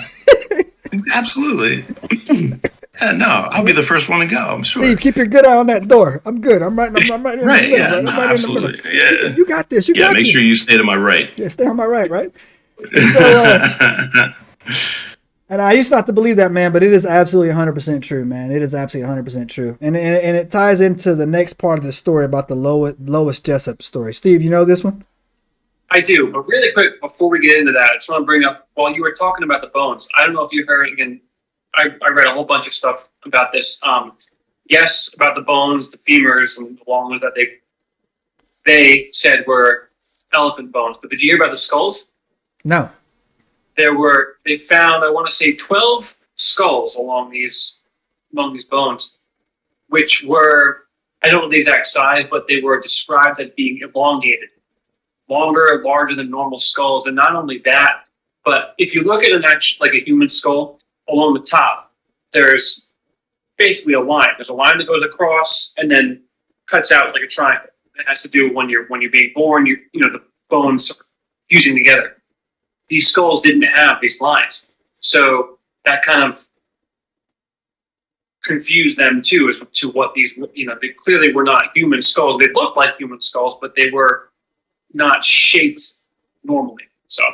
Absolutely. Yeah, no, I'll be the first one to go. I'm sure. Steve, keep your good eye on that door. I'm good. I'm right in the middle. Right, yeah, right? no, I'm right absolutely. in the middle. Yeah. You got this. You got this. Yeah, make sure you stay to my right. Yeah, stay on my right? So, and I used not to believe that, man, but it is absolutely 100% true, man. It is absolutely 100% true. And it ties into the next part of the story about the Lois Jessup story. Steve, you know this one? I do, but really quick, before we get into that, I just want to bring up, while you were talking about the bones, I don't know if you heard, again, I read a whole bunch of stuff about this. Yes, about the bones, the femurs, and the long ones that they said were elephant bones. But did you hear about the skulls? No. They found, I want to say, 12 skulls along these bones, which were, I don't know the exact size, but they were described as being elongated, longer, larger than normal skulls. And not only that, but if you look at like a human skull, along the top, there's basically a line. There's a line that goes across and then cuts out like a triangle. It has to do when you're being born. The bones are fusing together. These skulls didn't have these lines, so that kind of confused them too as to what these. They clearly were not human skulls. They looked like human skulls, but they were not shaped normally. So,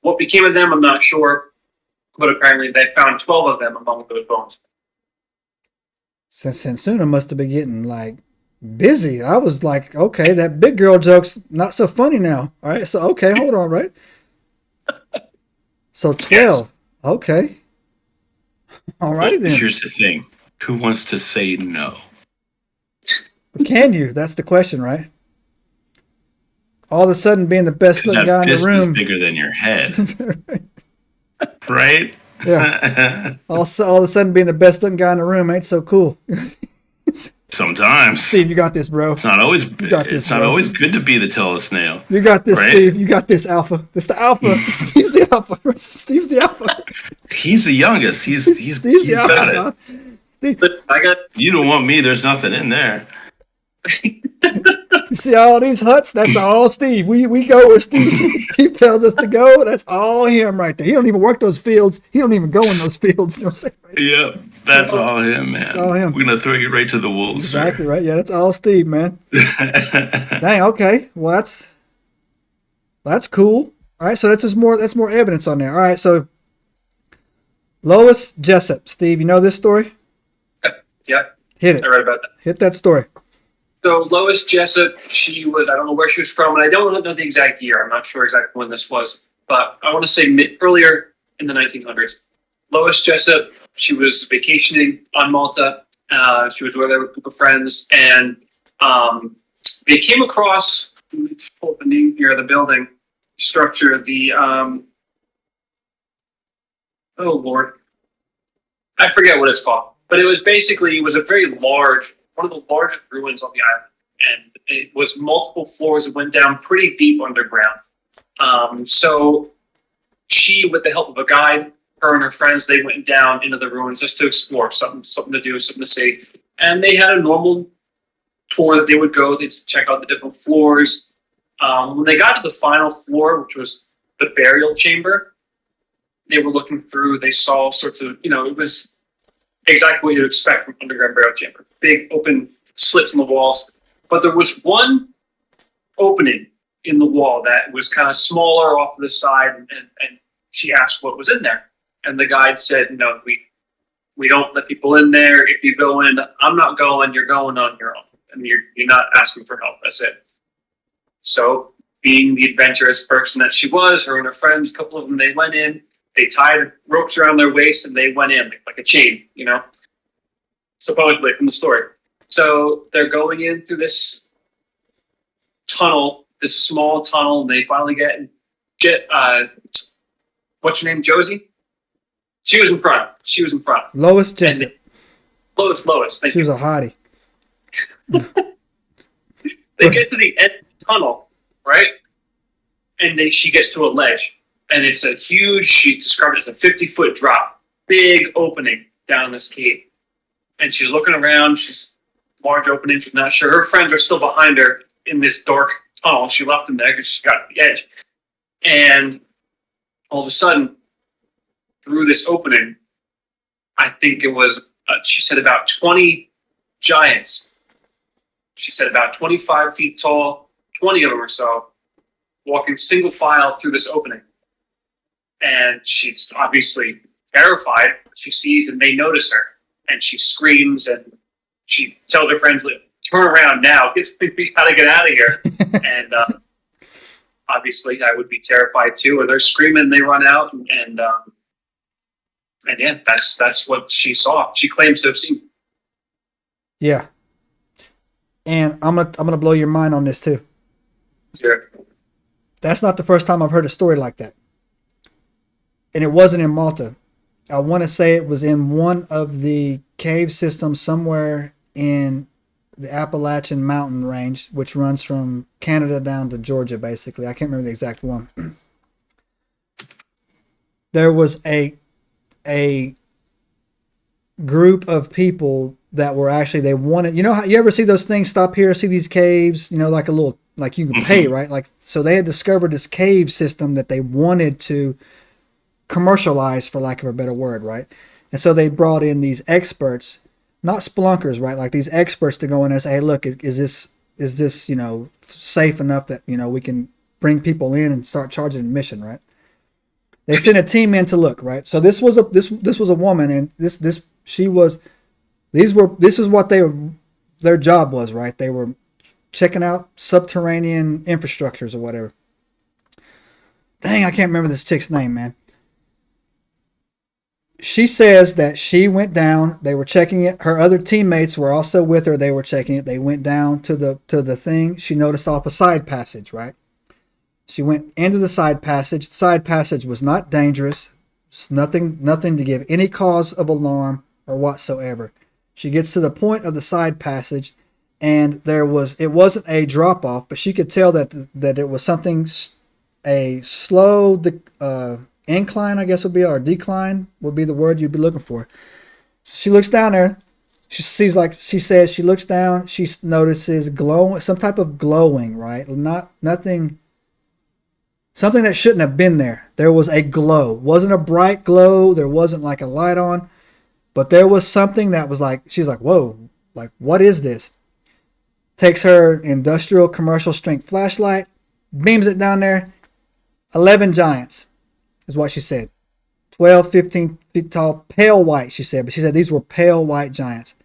what became of them, I'm not sure. But apparently they found 12 of them among those bones. Sansuna must have been getting like busy. I was like, okay, that big girl joke's not so funny now. All right, so okay, hold on, right? So 12. Yes. Okay. All righty then. Here's the thing. Who wants to say no? Can you? That's the question, right? All of a sudden being the best looking guy in the room. Is bigger than your head. Right? Yeah. all of a sudden being the best looking guy in the room ain't so cool. Sometimes. Steve, you got this, bro. It's not always always good to be the tail of snail. You got this, right? Steve. You got this, Alpha. This the Alpha. Steve's the Alpha. Steve's the Alpha. He's the youngest. He's the Alpha. Steve. You don't want me, there's nothing in there. You see all these huts? That's all Steve. We go where Steve tells us to go. That's all him right there. He don't even work those fields. He don't even go in those fields. You know what I'm saying? Right? Yep, that's all him, man. That's all him. We're gonna throw you right to the wolves. Exactly, right. Yeah, that's all Steve, man. Dang. Okay. Well, that's cool. All right. So that's more evidence on there. All right. So Lois Jessup, Steve. You know this story? Yeah. Hit it. I read about that. Hit that story. So Lois Jessup, I don't know where she was from, and I don't know the exact year. I'm not sure exactly when this was, but I want to say earlier in the 1900s. Lois Jessup, she was vacationing on Malta. She was with a group of friends, and they came across, let me just pull up the name here of the building structure, oh Lord, I forget what it's called, but it was a very large, one of the largest ruins on the island, and it was multiple floors. It went down pretty deep underground. So she, with the help of a guide, her and her friends, they went down into the ruins just to explore, something to do, something to see. And they had a normal tour that they would go. They'd check out the different floors. When they got to the final floor, which was the burial chamber, they were looking through. They saw all sorts of, it was exactly what you'd expect from underground burial chamber. Big open slits in the walls. But there was one opening in the wall that was kind of smaller off to the side, and she asked what was in there. And the guide said, no, we don't let people in there. If you go in, I'm not going, you're going on your own. And you're not asking for help. That's it. So, being the adventurous person that she was, her and her friends, a couple of them, they went in, they tied ropes around their waist, and they went in like a chain, supposedly from the story. So they're going in through this tunnel, this small tunnel, and they finally get what's her name, Josie? She was in front. Lois Jessup. Lois. She was a hottie. They get to the end of the tunnel, right? And she gets to a ledge. And it's a huge, she described it as a 50-foot drop. Big opening down this cave. And she's looking around. She's large opening. She's not sure. Her friends are still behind her in this dark tunnel. She left them there because she got at the edge. And all of a sudden, through this opening, I think it was, she said about 20 giants. She said about 25 feet tall, 20 of them or so, walking single file through this opening. And she's obviously terrified. She sees and they notice her. And she screams and she tells her friends, turn around now. We got to get out of here. And obviously I would be terrified too. And they're screaming, they run out. And yeah, that's what she saw. She claims to have seen. Yeah. And I'm gonna blow your mind on this too. Sure. That's not the first time I've heard a story like that. And it wasn't in Malta. I want to say it was in one of the cave systems somewhere in the Appalachian mountain range, which runs from Canada down to Georgia, basically. I can't remember the exact one. There was a group of people that were actually, they wanted, how you ever see those things, stop here, see these caves, like a little, like you can pay, right? Like, so they had discovered this cave system that they wanted to commercialize, for lack of a better word, right? And so they brought in these experts, not spelunkers, right? Like these experts to go in and say, hey, look, is this, safe enough that, we can bring people in and start charging admission, right? They sent a team in to look, right? So this was a woman, and this is what their job was, right? They were checking out subterranean infrastructures or whatever. Dang, I can't remember this chick's name, man. She says that she went down, they were checking it. Her other teammates were also with her. They were checking it. They went down to the thing. She noticed off a side passage, right? She went into the side passage. The side passage was not dangerous. It's nothing to give any cause of alarm or whatsoever. She gets to the point of the side passage, and it wasn't a drop off, but she could tell that it was something, a slow incline, I guess would be, or decline would be the word you'd be looking for. So she looks down there. She says she looks down. She notices some type of glowing, right? Nothing. Something that shouldn't have been there. There was a glow. Wasn't a bright glow. There wasn't like a light on. But there was something that was like, she's like, whoa, like, what is this? Takes her industrial commercial strength flashlight, beams it down there. 11 giants is what she said. 12, 15 feet tall, pale white, she said. But she said these were pale white giants.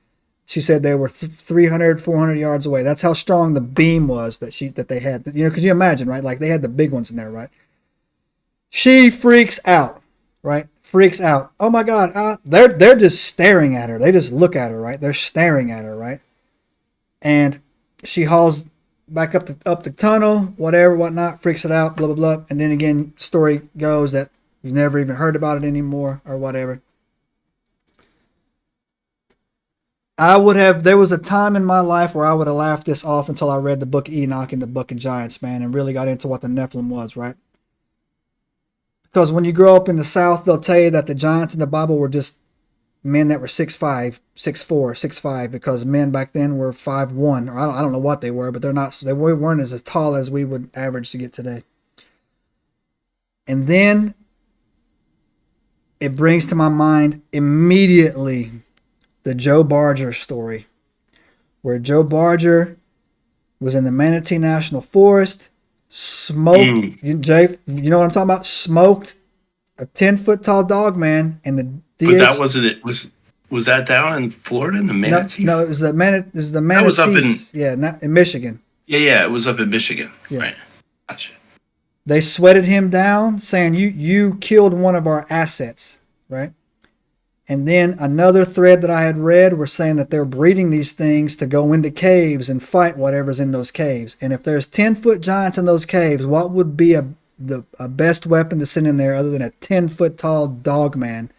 She said they were 300, 400 yards away. That's how strong the beam was that they had. Could you imagine, right? Like they had the big ones in there, right? She freaks out, right? Freaks out. Oh my God. They're just staring at her. They just look at her, right? They're staring at her, right? And she hauls back up the tunnel, whatever, whatnot, freaks it out, blah, blah, blah. And then again, story goes that you've never even heard about it anymore or whatever. There was a time in my life where I would have laughed this off until I read the Book of Enoch and the Book of Giants, man, and really got into what the Nephilim was, right? Because when you grow up in the South, they'll tell you that the giants in the Bible were just men that were 6'5", 6'4", 6'5", because men back then were 5'1", or I don't know what they were, but they weren't as tall as we would average to get today. And then it brings to my mind immediately the Joe Barger story, where Joe Barger was in the Manatee National Forest, smoked, Jay, you know what I'm talking about? Smoked a 10-foot tall dogman, and the But that wasn't it. Was that down in Florida in the Manatee? No, it was the Manatee. That was up not in Michigan. Yeah, it was up in Michigan. Yeah. Right. Gotcha. They sweated him down, saying you killed one of our assets, right? And then another thread that I had read were saying that they're breeding these things to go into caves and fight whatever's in those caves. And if there's 10-foot giants in those caves, what would be a best weapon to send in there other than a 10-foot tall dog man?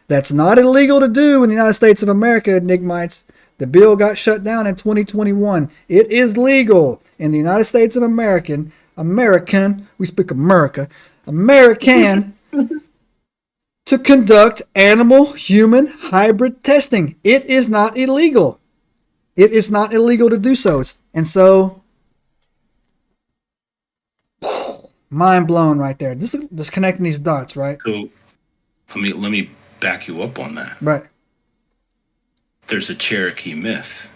That's not illegal to do in the United States of America, Enigmites. The bill got shut down in 2021. It is legal in the United States of American, we speak American, to conduct animal-human hybrid testing. It is not illegal. It is not illegal to do so. And so, mind blown right there. Just connecting these dots, right? So let me back you up on that. Right. There's a Cherokee myth,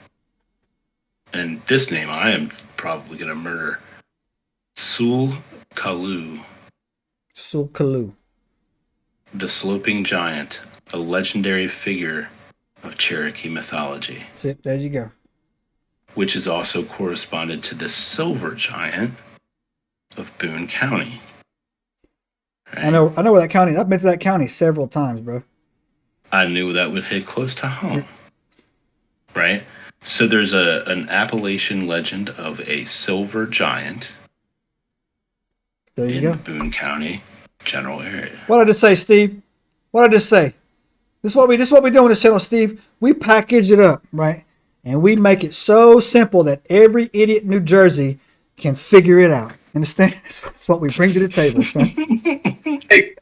and this name I am probably going to murder. Schoolchildren. The sloping giant, a legendary figure of Cherokee mythology. That's it. There you go. Which is also corresponded to the silver giant of Boone County. Right? I know where that county is. I've been to that county several times, bro. I knew that would hit close to home. Right? So there's an Appalachian legend of a silver giant there you go. The Boone County general area. What did I just say, Steve? What did I just say? This is what we do on this channel, Steve. We package it up, right? And we make it so simple that every idiot in New Jersey can figure it out. Understand? That's what we bring to the table, son. Hey,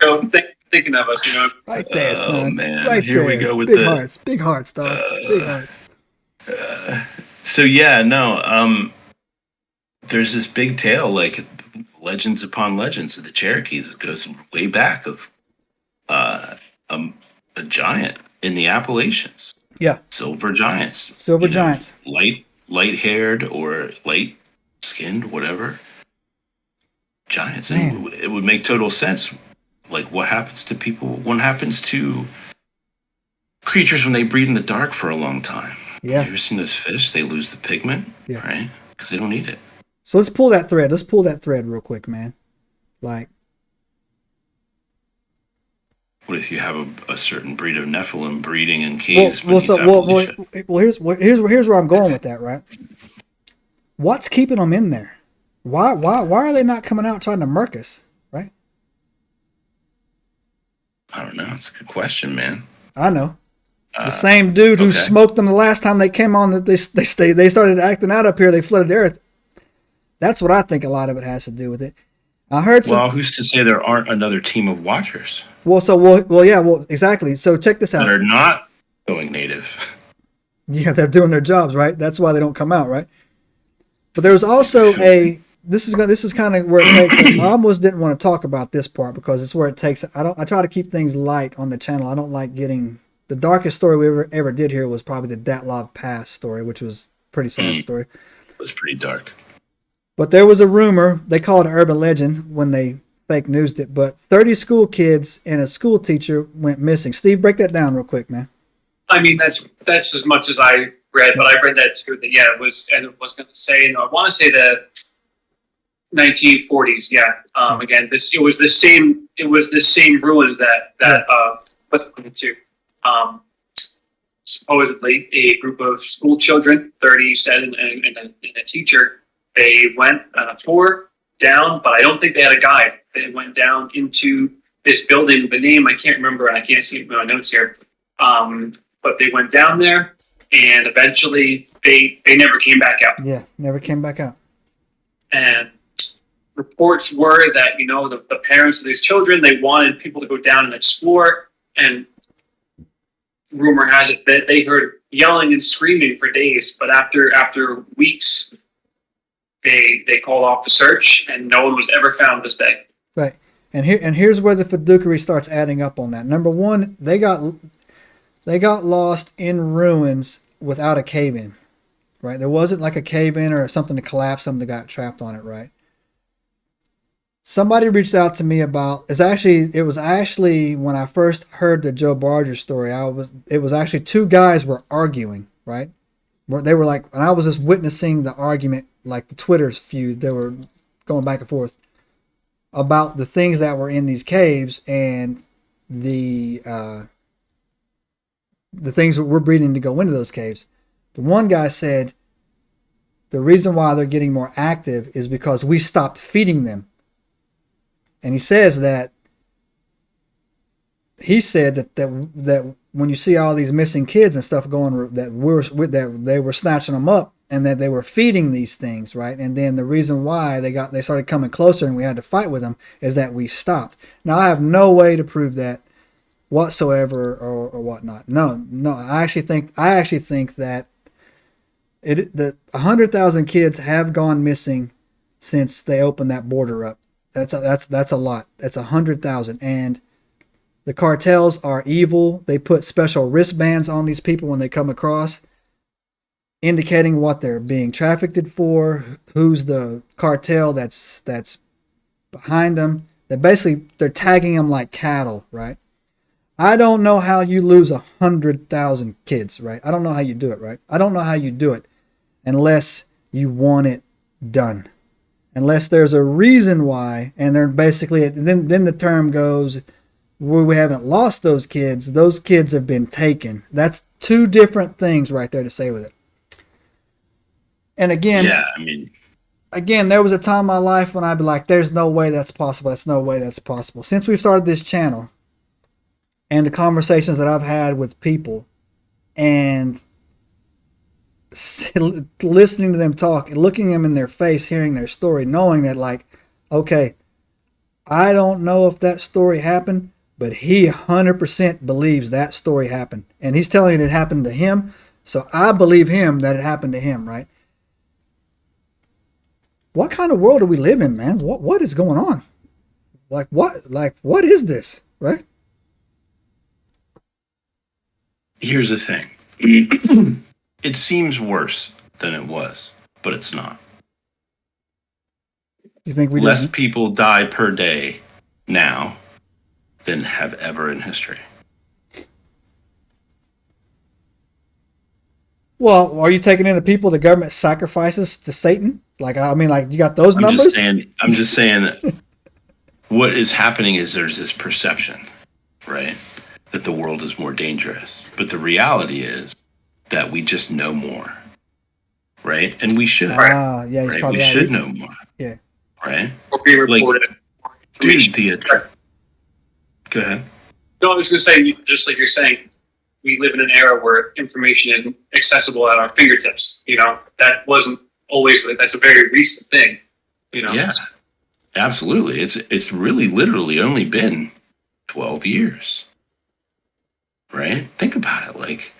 thinking of us, Right there, son. Oh, man. Right Here there. we go with Big hearts, dog. Big hearts. So yeah, no. There's this big tale, like legends upon legends of the Cherokees. It goes way back of a giant in the Appalachians. Yeah. Silver giants. Silver giants. Light-haired or light-skinned, whatever. Giants. And it would make total sense. Like, what happens to people? What happens to creatures when they breed in the dark for a long time? Yeah. You ever seen those fish? They lose the pigment, right? Because they don't eat it. So let's pull that thread. Let's pull that thread real quick, man. Like, what if you have a certain breed of Nephilim breeding in caves? Here's where I'm going with that, right? What's keeping them in there? Why are they not coming out trying to murk us, right? I don't know. It's a good question, man. I know. The same dude who smoked them the last time they came on, they started acting out up here. They flooded the earth. That's what I think a lot of it has to do with it. I heard some. Well, who's to say there aren't another team of watchers? Well, exactly. So check this out. That are not going native. Yeah, they're doing their jobs, right? That's why they don't come out, right? But there's also this is kind of where it takes. I almost didn't want to talk about this part because it's where it takes. I try to keep things light on the channel. I don't like getting. The darkest story we ever did here was probably the Datlov Pass story, which was a pretty sad story. It was pretty dark. But there was a rumor, they call it an urban legend when they fake newsed it, but 30 school kids and a school teacher went missing. Steve, break that down real quick, man. I mean, that's as much as I read, but I read that too. That it was, and I was going to say, I want to say the 1940s. Yeah. Again, it was the same ruins that what's it to? Supposedly a group of school children, 30 said, and a teacher, they went on a tour down, but I don't think they had a guide. They went down into this building. The name I can't remember, and I can't see my notes here. But they went down there, and eventually they never came back out. Yeah, never came back out. And reports were that the parents of these children, they wanted people to go down and explore, and rumor has it that they heard yelling and screaming for days, but after weeks, they called off the search, and no one was ever found this day. Right. And here's where the fiduciary starts adding up on that. Number one, they got lost in ruins without a cave-in, right? There wasn't like a cave-in or something to collapse them that got trapped on it, right? Somebody reached out to me about, it was actually when I first heard the Joe Barger story, it was actually two guys were arguing, right? They were like, and I was just witnessing the argument, like the Twitter's feud, they were going back and forth about the things that were in these caves and the things that we're breeding to go into those caves. The one guy said the reason why they're getting more active is because we stopped feeding them. And he says that when you see all these missing kids and stuff going, that they were snatching them up and that they were feeding these things, right? And then the reason why they started coming closer and we had to fight with them is that we stopped. Now I have no way to prove that whatsoever or whatnot. No. I actually think that the 100,000 kids have gone missing since they opened that border up. That's a lot. That's 100,000. And the cartels are evil. They put special wristbands on these people when they come across, indicating what they're being trafficked for, who's the cartel that's behind them. They're tagging them like cattle, right? I don't know how you lose 100,000 kids, right? I don't know how you do it, right? I don't know how you do it unless you want it done. Unless there's a reason why, and they're basically, then the term goes, we haven't lost those kids have been taken. That's two different things right there to say with it. And again, there was a time in my life when I'd be like, there's no way that's possible. There's no way that's possible. Since we've started this channel and the conversations that I've had with people and listening to them talk, looking them in their face, hearing their story, knowing that like, okay, I don't know if that story happened, but he 100% believes that story happened. And he's telling it happened to him. So I believe him that it happened to him, right? What kind of world do we live in, man? What is going on? What is this, right? Here's the thing. It seems worse than it was, but it's not. You think less people die per day now than have ever in history? Well, are you taking in the people the government sacrifices to Satan? You got those numbers? I'm just saying what is happening is there's this perception, right, that the world is more dangerous. But the reality is that we just know more, right? And we should. Yeah, right? We should know more. Yeah. Right? Or be reported. Dude, go ahead. No, I was going to say, just like you're saying, we live in an era where information is accessible at our fingertips. That wasn't always, that's a very recent thing. Yeah, absolutely. It's really literally only been 12 years, right? Think about it.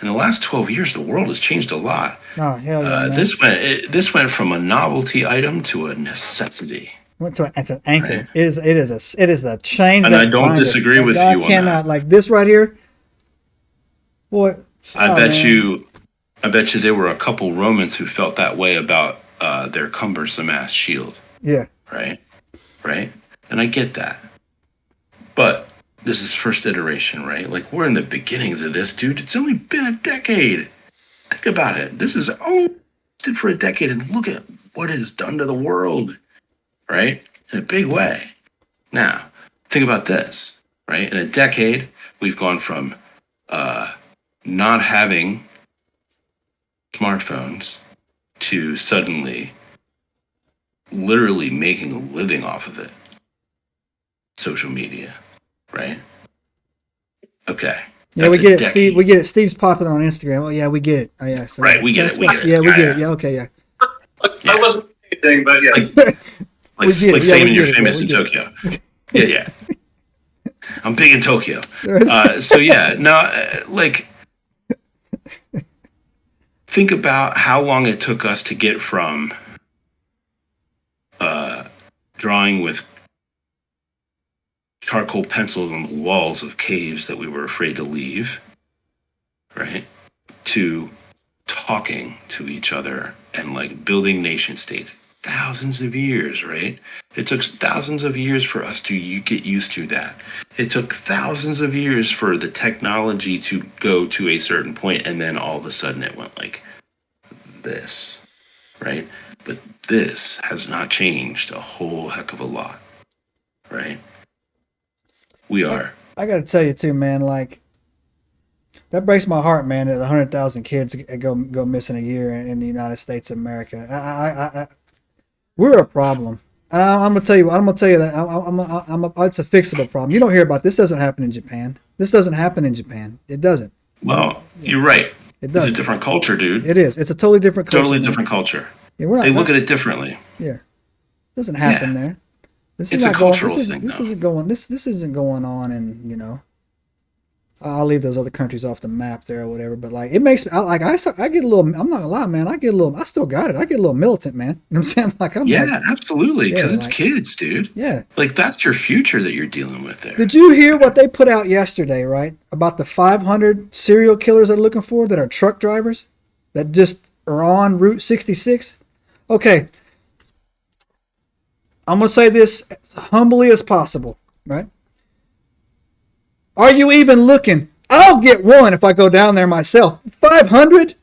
In the last 12 years, the world has changed a lot. Oh, hell yeah, man. This went from a novelty item to a necessity. It's an anchor. Right? It is a change. And I don't disagree with you on that. I cannot, like this right here. Boy, I bet you there were a couple Romans who felt that way about their cumbersome ass shield. Yeah. Right. And I get that. But this is first iteration, right? We're in the beginnings of this, dude. It's only been a decade. Think about it. This is only for a decade, and look at what it has done to the world, right? In a big way. Now, think about this, right? In a decade, we've gone from not having smartphones to suddenly literally making a living off of it. Social media. Right. Okay. Yeah, we get it, Steve. We get it. Steve's popular on Instagram. Oh, yeah, we get it. Oh, yeah. So right, we get it. Yeah, we get it. Yeah, okay, yeah. That wasn't anything, but yeah. Saying you're famous in Tokyo. Yeah. I'm big in Tokyo. So yeah, think about how long it took us to get from drawing with charcoal pencils on the walls of caves that we were afraid to leave, right? To talking to each other and like building nation states. Thousands of years, right? It took thousands of years for us to get used to that. It took thousands of years for the technology to go to a certain point, and then all of a sudden it went like this, right? But this has not changed a whole heck of a lot, right? We are. I got to tell you too, man. Like that breaks my heart, man. That 100,000 kids go missing a year in the United States of America. We're a problem, and I'm gonna tell you. I'm gonna tell you that it's a fixable problem. You don't hear about this. Doesn't happen in Japan. This doesn't happen in Japan. It doesn't. Well, you're right. It doesn't. It's a different culture, dude. It is. It's a totally different culture. Totally different culture. Yeah, we're not, they look at it differently. Yeah, it doesn't happen there. This is it's not a going. cultural This thing. isn't going. This isn't going on, and I'll leave those other countries off the map there or whatever. But like, it makes me I get a little. I'm not gonna lie, man. I get a little. I still got it. I get a little militant, man. You know what I'm saying? Like, Absolutely, because it's kids, dude. Yeah, like that's your future that you're dealing with there. Did you hear what they put out yesterday? Right, about the 500 serial killers they're looking for that are truck drivers that just are on Route 66. Okay, I'm gonna say this as humbly as possible, right? Are you even looking? I'll get one if I go down there myself. 500?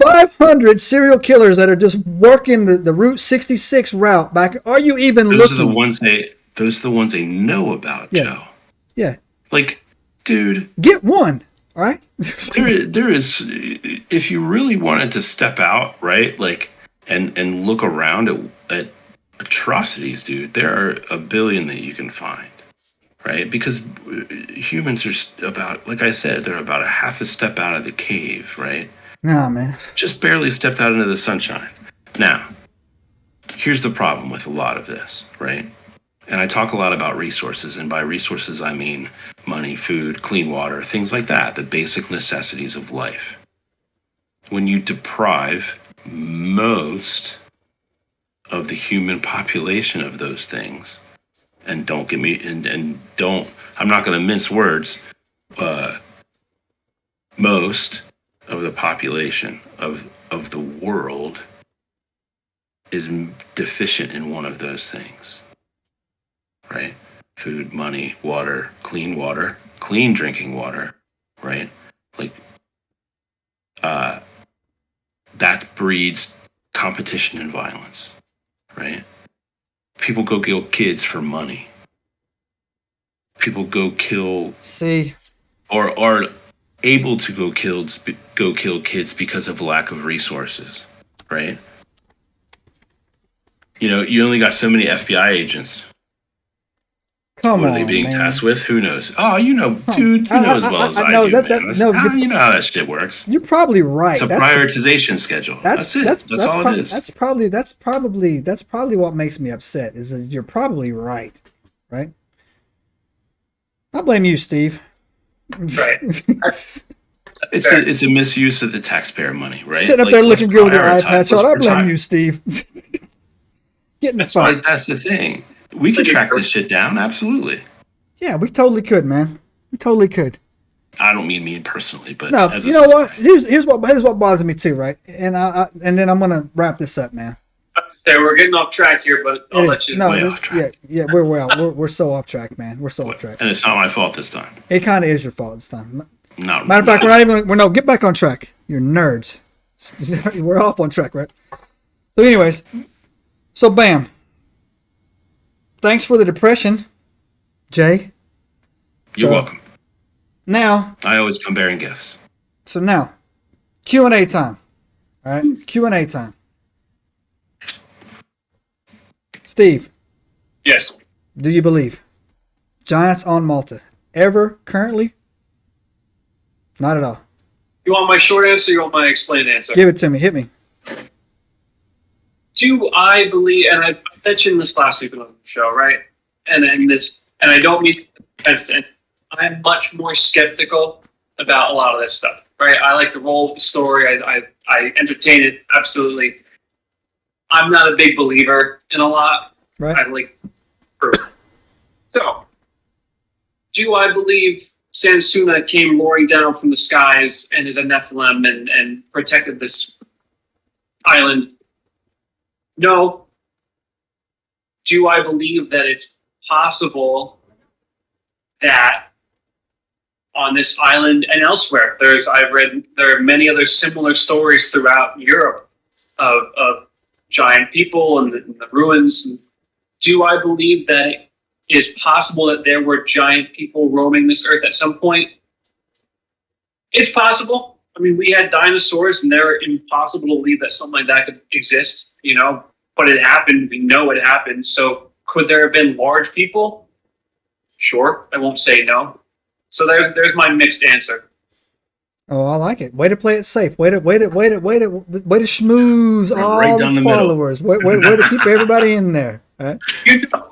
500 serial killers that are just working the Route 66 route back. Are you even looking? Those are the ones they know about, Joe. Yeah. Like, dude. Get one, all right? there is, if you really wanted to step out, right, like, and look around at atrocities, dude, there are a billion that you can find. Right? Because humans are about, like I said, they're about a half a step out of the cave, right? Nah, man. Just barely stepped out into the sunshine. Now, here's the problem with a lot of this, right? And I talk a lot about resources, and by resources I mean money, food, clean water, things like that, the basic necessities of life. When you deprive most of the human population of those things, and don't give me and don't, I'm not going to mince words, most of the population of the world is deficient in one of those things, right? Food, money, water, clean drinking water, right? Like that breeds competition and violence, right? People go kill kids for money. People go kill. Or are able to go kill kids because of lack of resources, right? You only got so many FBI agents. Come what on, are they being man. tasked with? Who knows? Oh, dude, you know as well as I do, man. You know how that shit works. You're probably right. It's a prioritization schedule. That's it. That's all it is. That's probably what makes me upset. Is that you're probably right. I blame you, Steve. Right. It's a misuse of the taxpayer money, right? Sitting up there looking good with your eye patch on. I blame you, Steve. Get in the fight. That's the thing. We could track this shit down, absolutely. Yeah, we totally could, man. We totally could. I don't mean me personally, but no, you know what? Here's what bothers me too, right? And and then I'm gonna wrap this up, man. So we're getting off track here, but I'll let you. We're so off track, man. We're so off track. And it's not my fault this time. It kind of is your fault this time. Not Matter of fact, get back on track. You're nerds. We're off on track, right? So, anyways, bam. Thanks for the depression, Jay. You're welcome. Now, I always come bearing gifts. So now, Q&A time. All right, Q&A time. Steve. Yes. Do you believe Giants on Malta ever currently? Not at all. You want my short answer? Or you want my explained answer? Give it to me. Hit me. Do I believe? And I mentioned this last week on the show, right? And I don't mean to. I'm much more skeptical about a lot of this stuff, right? I like to roll with the story. I entertain it absolutely. I'm not a big believer in a lot. Right. I like proof. So do I believe Sansuna came roaring down from the skies and is a Nephilim and protected this island? No. Do I believe that it's possible that on this island and elsewhere, I've read there are many other similar stories throughout Europe of giant people and the ruins. Do I believe that it is possible that there were giant people roaming this earth at some point? It's possible. I mean, we had dinosaurs, and they're impossible to believe that something like that could exist, but it happened. We know it happened. So could there have been large people? Sure. I won't say no. So there's my mixed answer. Oh, I like it. Way to play it safe. Way to schmooze all Right down these the followers. Way to keep everybody in there. Right? You know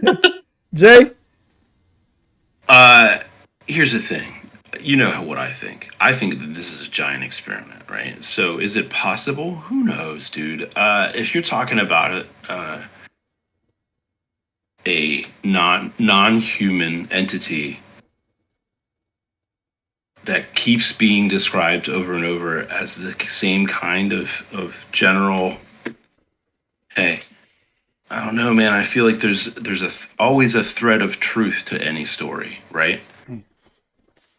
that. Jay? Here's the thing. You know what I think. I think that this is a giant experiment, right? So is it possible? Who knows, dude? If you're talking about a non-human entity that keeps being described over and over as the same kind of general, hey, I don't know, man. I feel like there's always a thread of truth to any story, right?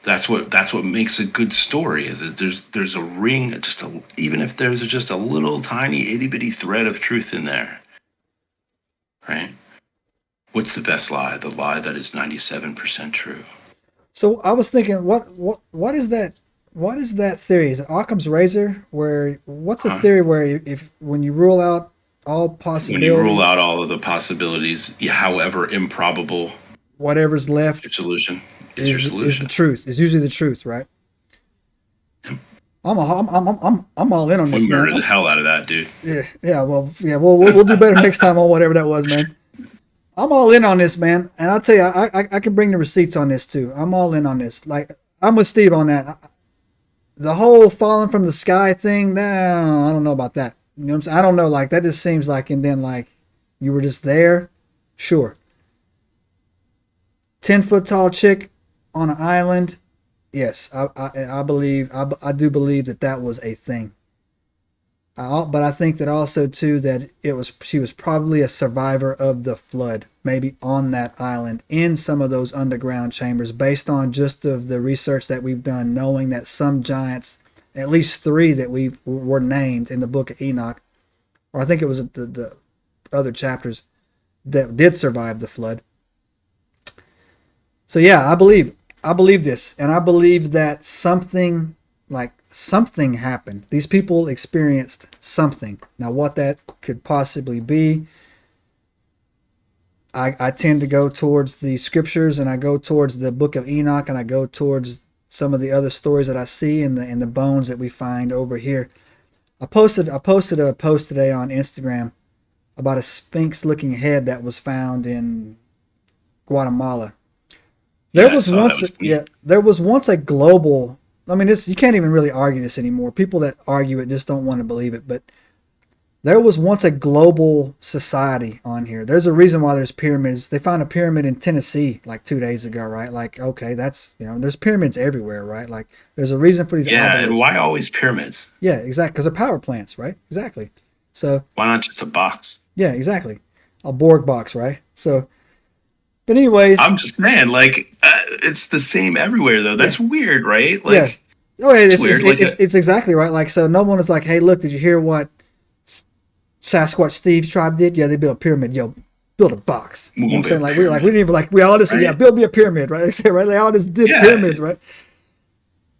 That's what makes a good story. Is that there's a ring, even if there's just a little tiny itty bitty thread of truth in there, right? What's the best lie? The lie that is 97% true. So I was thinking, what is that? What is that theory? Is it Occam's razor? What's the theory where when you rule out all possibilities, when you rule out all of the possibilities, however improbable, whatever's left, your solution is the truth. Is usually the truth, right? Yep. I'm all in on this, we man. murdered the hell out of that, dude. Yeah. We'll do better next time on whatever that was, man. I'm all in on this, man, and I'll tell you, I can bring the receipts on this too. I'm all in on this. Like, I'm with Steve on that. The whole falling from the sky thing, I don't know about that. You know what I'm saying? I don't know. Like, that just seems like, and then like you were just there. Sure. 10-foot tall chick on an island. Yes, I believe. I do believe that was a thing. But I think that also too that she was probably a survivor of the flood, maybe on that island in some of those underground chambers, based on just of the research that we've done, knowing that some giants, at least 3 that were named in the Book of Enoch, or I think it was the other chapters that did survive the flood. So yeah, I believe this, and I believe that something happened. These people experienced something. Now, what that could possibly be, I tend to go towards the scriptures, and I go towards the Book of Enoch, and I go towards some of the other stories that I see in the bones that we find over here. I posted a post today on Instagram about a sphinx-looking head that was found in Guatemala. There was once a global. I mean, you can't even really argue this anymore. People that argue it just don't want to believe it. But there was once a global society on here. There's a reason why there's pyramids. They found a pyramid in Tennessee like 2 days ago, right? Like, okay, that's, there's pyramids everywhere, right? Like, there's a reason for these. Yeah, obelisks. and why always pyramids? Yeah, exactly. Because they're power plants, right? Exactly. So why not just a box? Yeah, exactly. A Borg box, right? So, but anyways, I'm just saying, like, it's the same everywhere, though. That's weird, right? Like, yeah. Oh, it's weird. It's exactly right. Like, so no one is like, hey, look, did you hear what Sasquatch Steve's tribe did? Yeah, they built a pyramid. Yo, build a box. You know what I'm saying? We didn't even we all just build me a pyramid, right? They say, right? They all just did pyramids, right?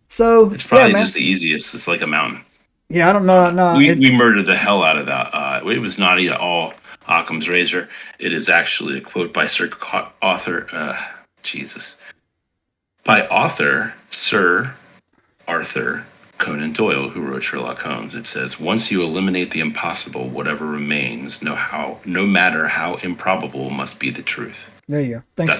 So it's probably just the easiest. It's like a mountain. Yeah, I don't know. No, we murdered the hell out of that. It was not at all Occam's razor. It is actually a quote by Sir Arthur Conan Doyle, who wrote Sherlock Holmes. It says, "Once you eliminate the impossible, whatever remains, no matter how improbable, must be the truth." There you go. Thanks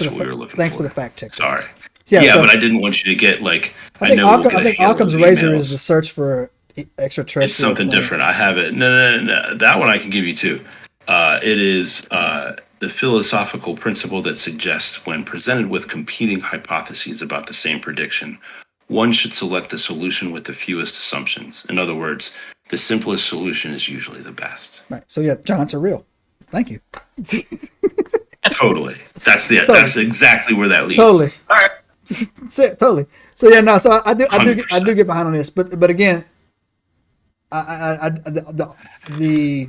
for the fact check. Sorry. Yeah, but I didn't want you to get like. I think Occam's razor is the search for extraterrestrial. It's something different. I have it. No. That one I can give you too. It is the philosophical principle that suggests when presented with competing hypotheses about the same prediction, one should select the solution with the fewest assumptions. In other words, the simplest solution is usually the best. Right. So yeah, giants are real. Thank you. Totally. That's exactly where that leads. Totally. All right. That's it. Totally. So yeah, no. So I do 100%. get behind on this, but again, the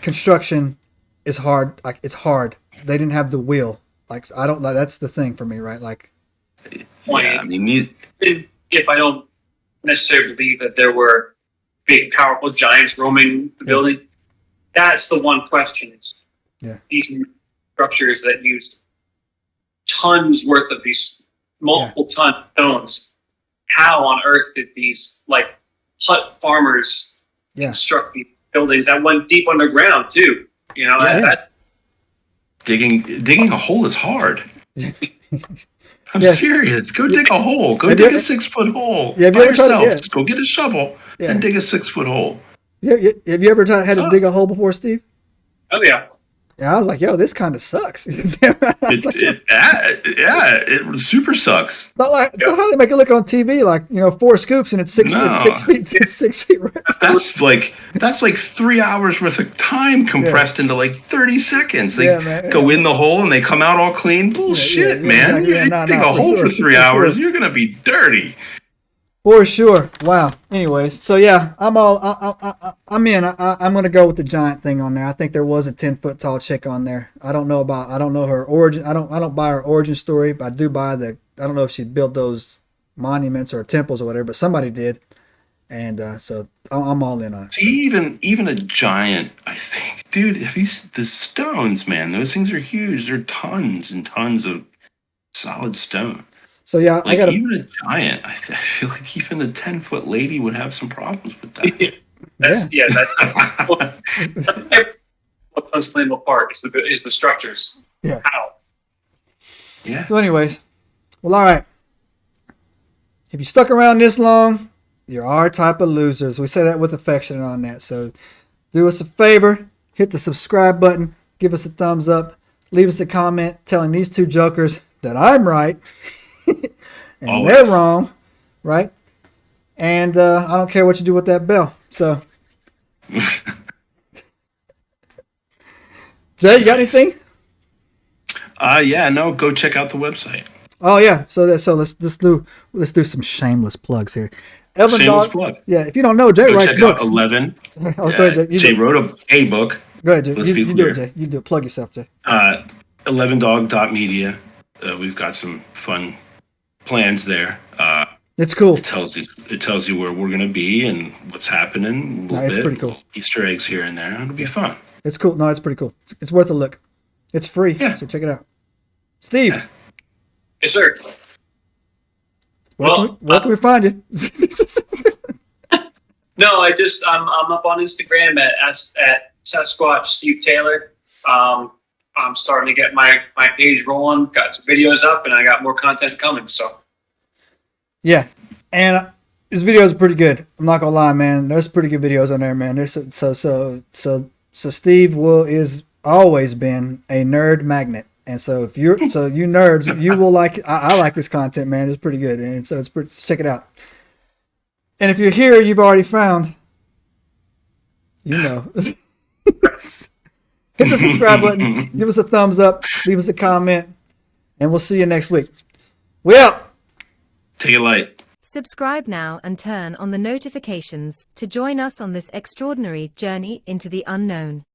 construction is hard. Like it's hard. They didn't have the wheel. Like I don't. Like, that's the thing for me, right? Like. Yeah, I mean, If I don't necessarily believe that there were big, powerful giants roaming the building, that's the one question. Is these structures that used tons worth of these multiple ton stones, how on earth did these like hut farmers construct these buildings that went deep underground too? You know, that digging a hole is hard. I'm serious. Go dig a hole. Go dig a 6-foot hole. Yeah, have by you ever yourself. tried to, Just go get a shovel and dig a 6-foot hole. Have you ever had to dig a hole before, Steve? Oh yeah. Yeah, I was like, yo, this kind of sucks. It super sucks. Not like, so how they make it look on TV, like, 4 scoops and it's 6 feet. It's 6 feet. That's like 3 hours worth of time compressed into like 30 seconds. They go in the hole and they come out all clean. Bullshit, man. You dig a hole for 3 hours, you're gonna be dirty. For sure. Wow. Anyways, so yeah, I'm in. I'm gonna go with the giant thing on there. I think there was a 10-foot tall chick on there. I don't know her origin. I don't buy her origin story, but I do buy I don't know if she built those monuments or temples or whatever, but somebody did, and so I'm all in on it. See, even a giant, I think, dude. Have you the stones, man? Those things are huge. They're tons and tons of solid stone. So yeah, like even a giant. I feel like even a 10-foot lady would have some problems with that. That's what comes playing apart is the structures. Yeah. How? Yeah. So anyways, well, all right. If you stuck around this long, you're our type of losers. We say that with affection on that. So do us a favor, hit the subscribe button, give us a thumbs up, leave us a comment telling these two jokers that I'm right. And always. They're wrong, right? And I don't care what you do with that bell. So, Jay, you got anything? No. Go check out the website. Oh yeah. So let's do some shameless plugs here. Shameless plug. Yeah. If you don't know, Jay go writes check books. Out 11. Go ahead, Jay. Jay wrote a book. Go ahead, Jay. You do it, clear. Jay. You do it. Plug yourself, Jay. 11dog.media. We've got some fun plans there. It's cool. It tells you where we're gonna be and what's happening. It's pretty cool. Easter eggs here and there. It'll be fun. It's cool. No, it's pretty cool. It's worth a look. It's free. Yeah. So check it out. Steve. Yeah. Yes, sir. Where can we find you? No, I'm up on Instagram at Sasquatch Steve Taylor. I'm starting to get my page rolling. Got some videos up, and I got more content coming. So, yeah, and this video is pretty good. I'm not gonna lie, man. There's pretty good videos on there, man. So Steve is always been a nerd magnet, and so if you nerds, you will like. I like this content, man. It's pretty good, and so check it out. And if you're here, you've already found. Hit the subscribe button, give us a thumbs up, leave us a comment, and we'll see you next week. We out. Take it light. Subscribe now and turn on the notifications to join us on this extraordinary journey into the unknown.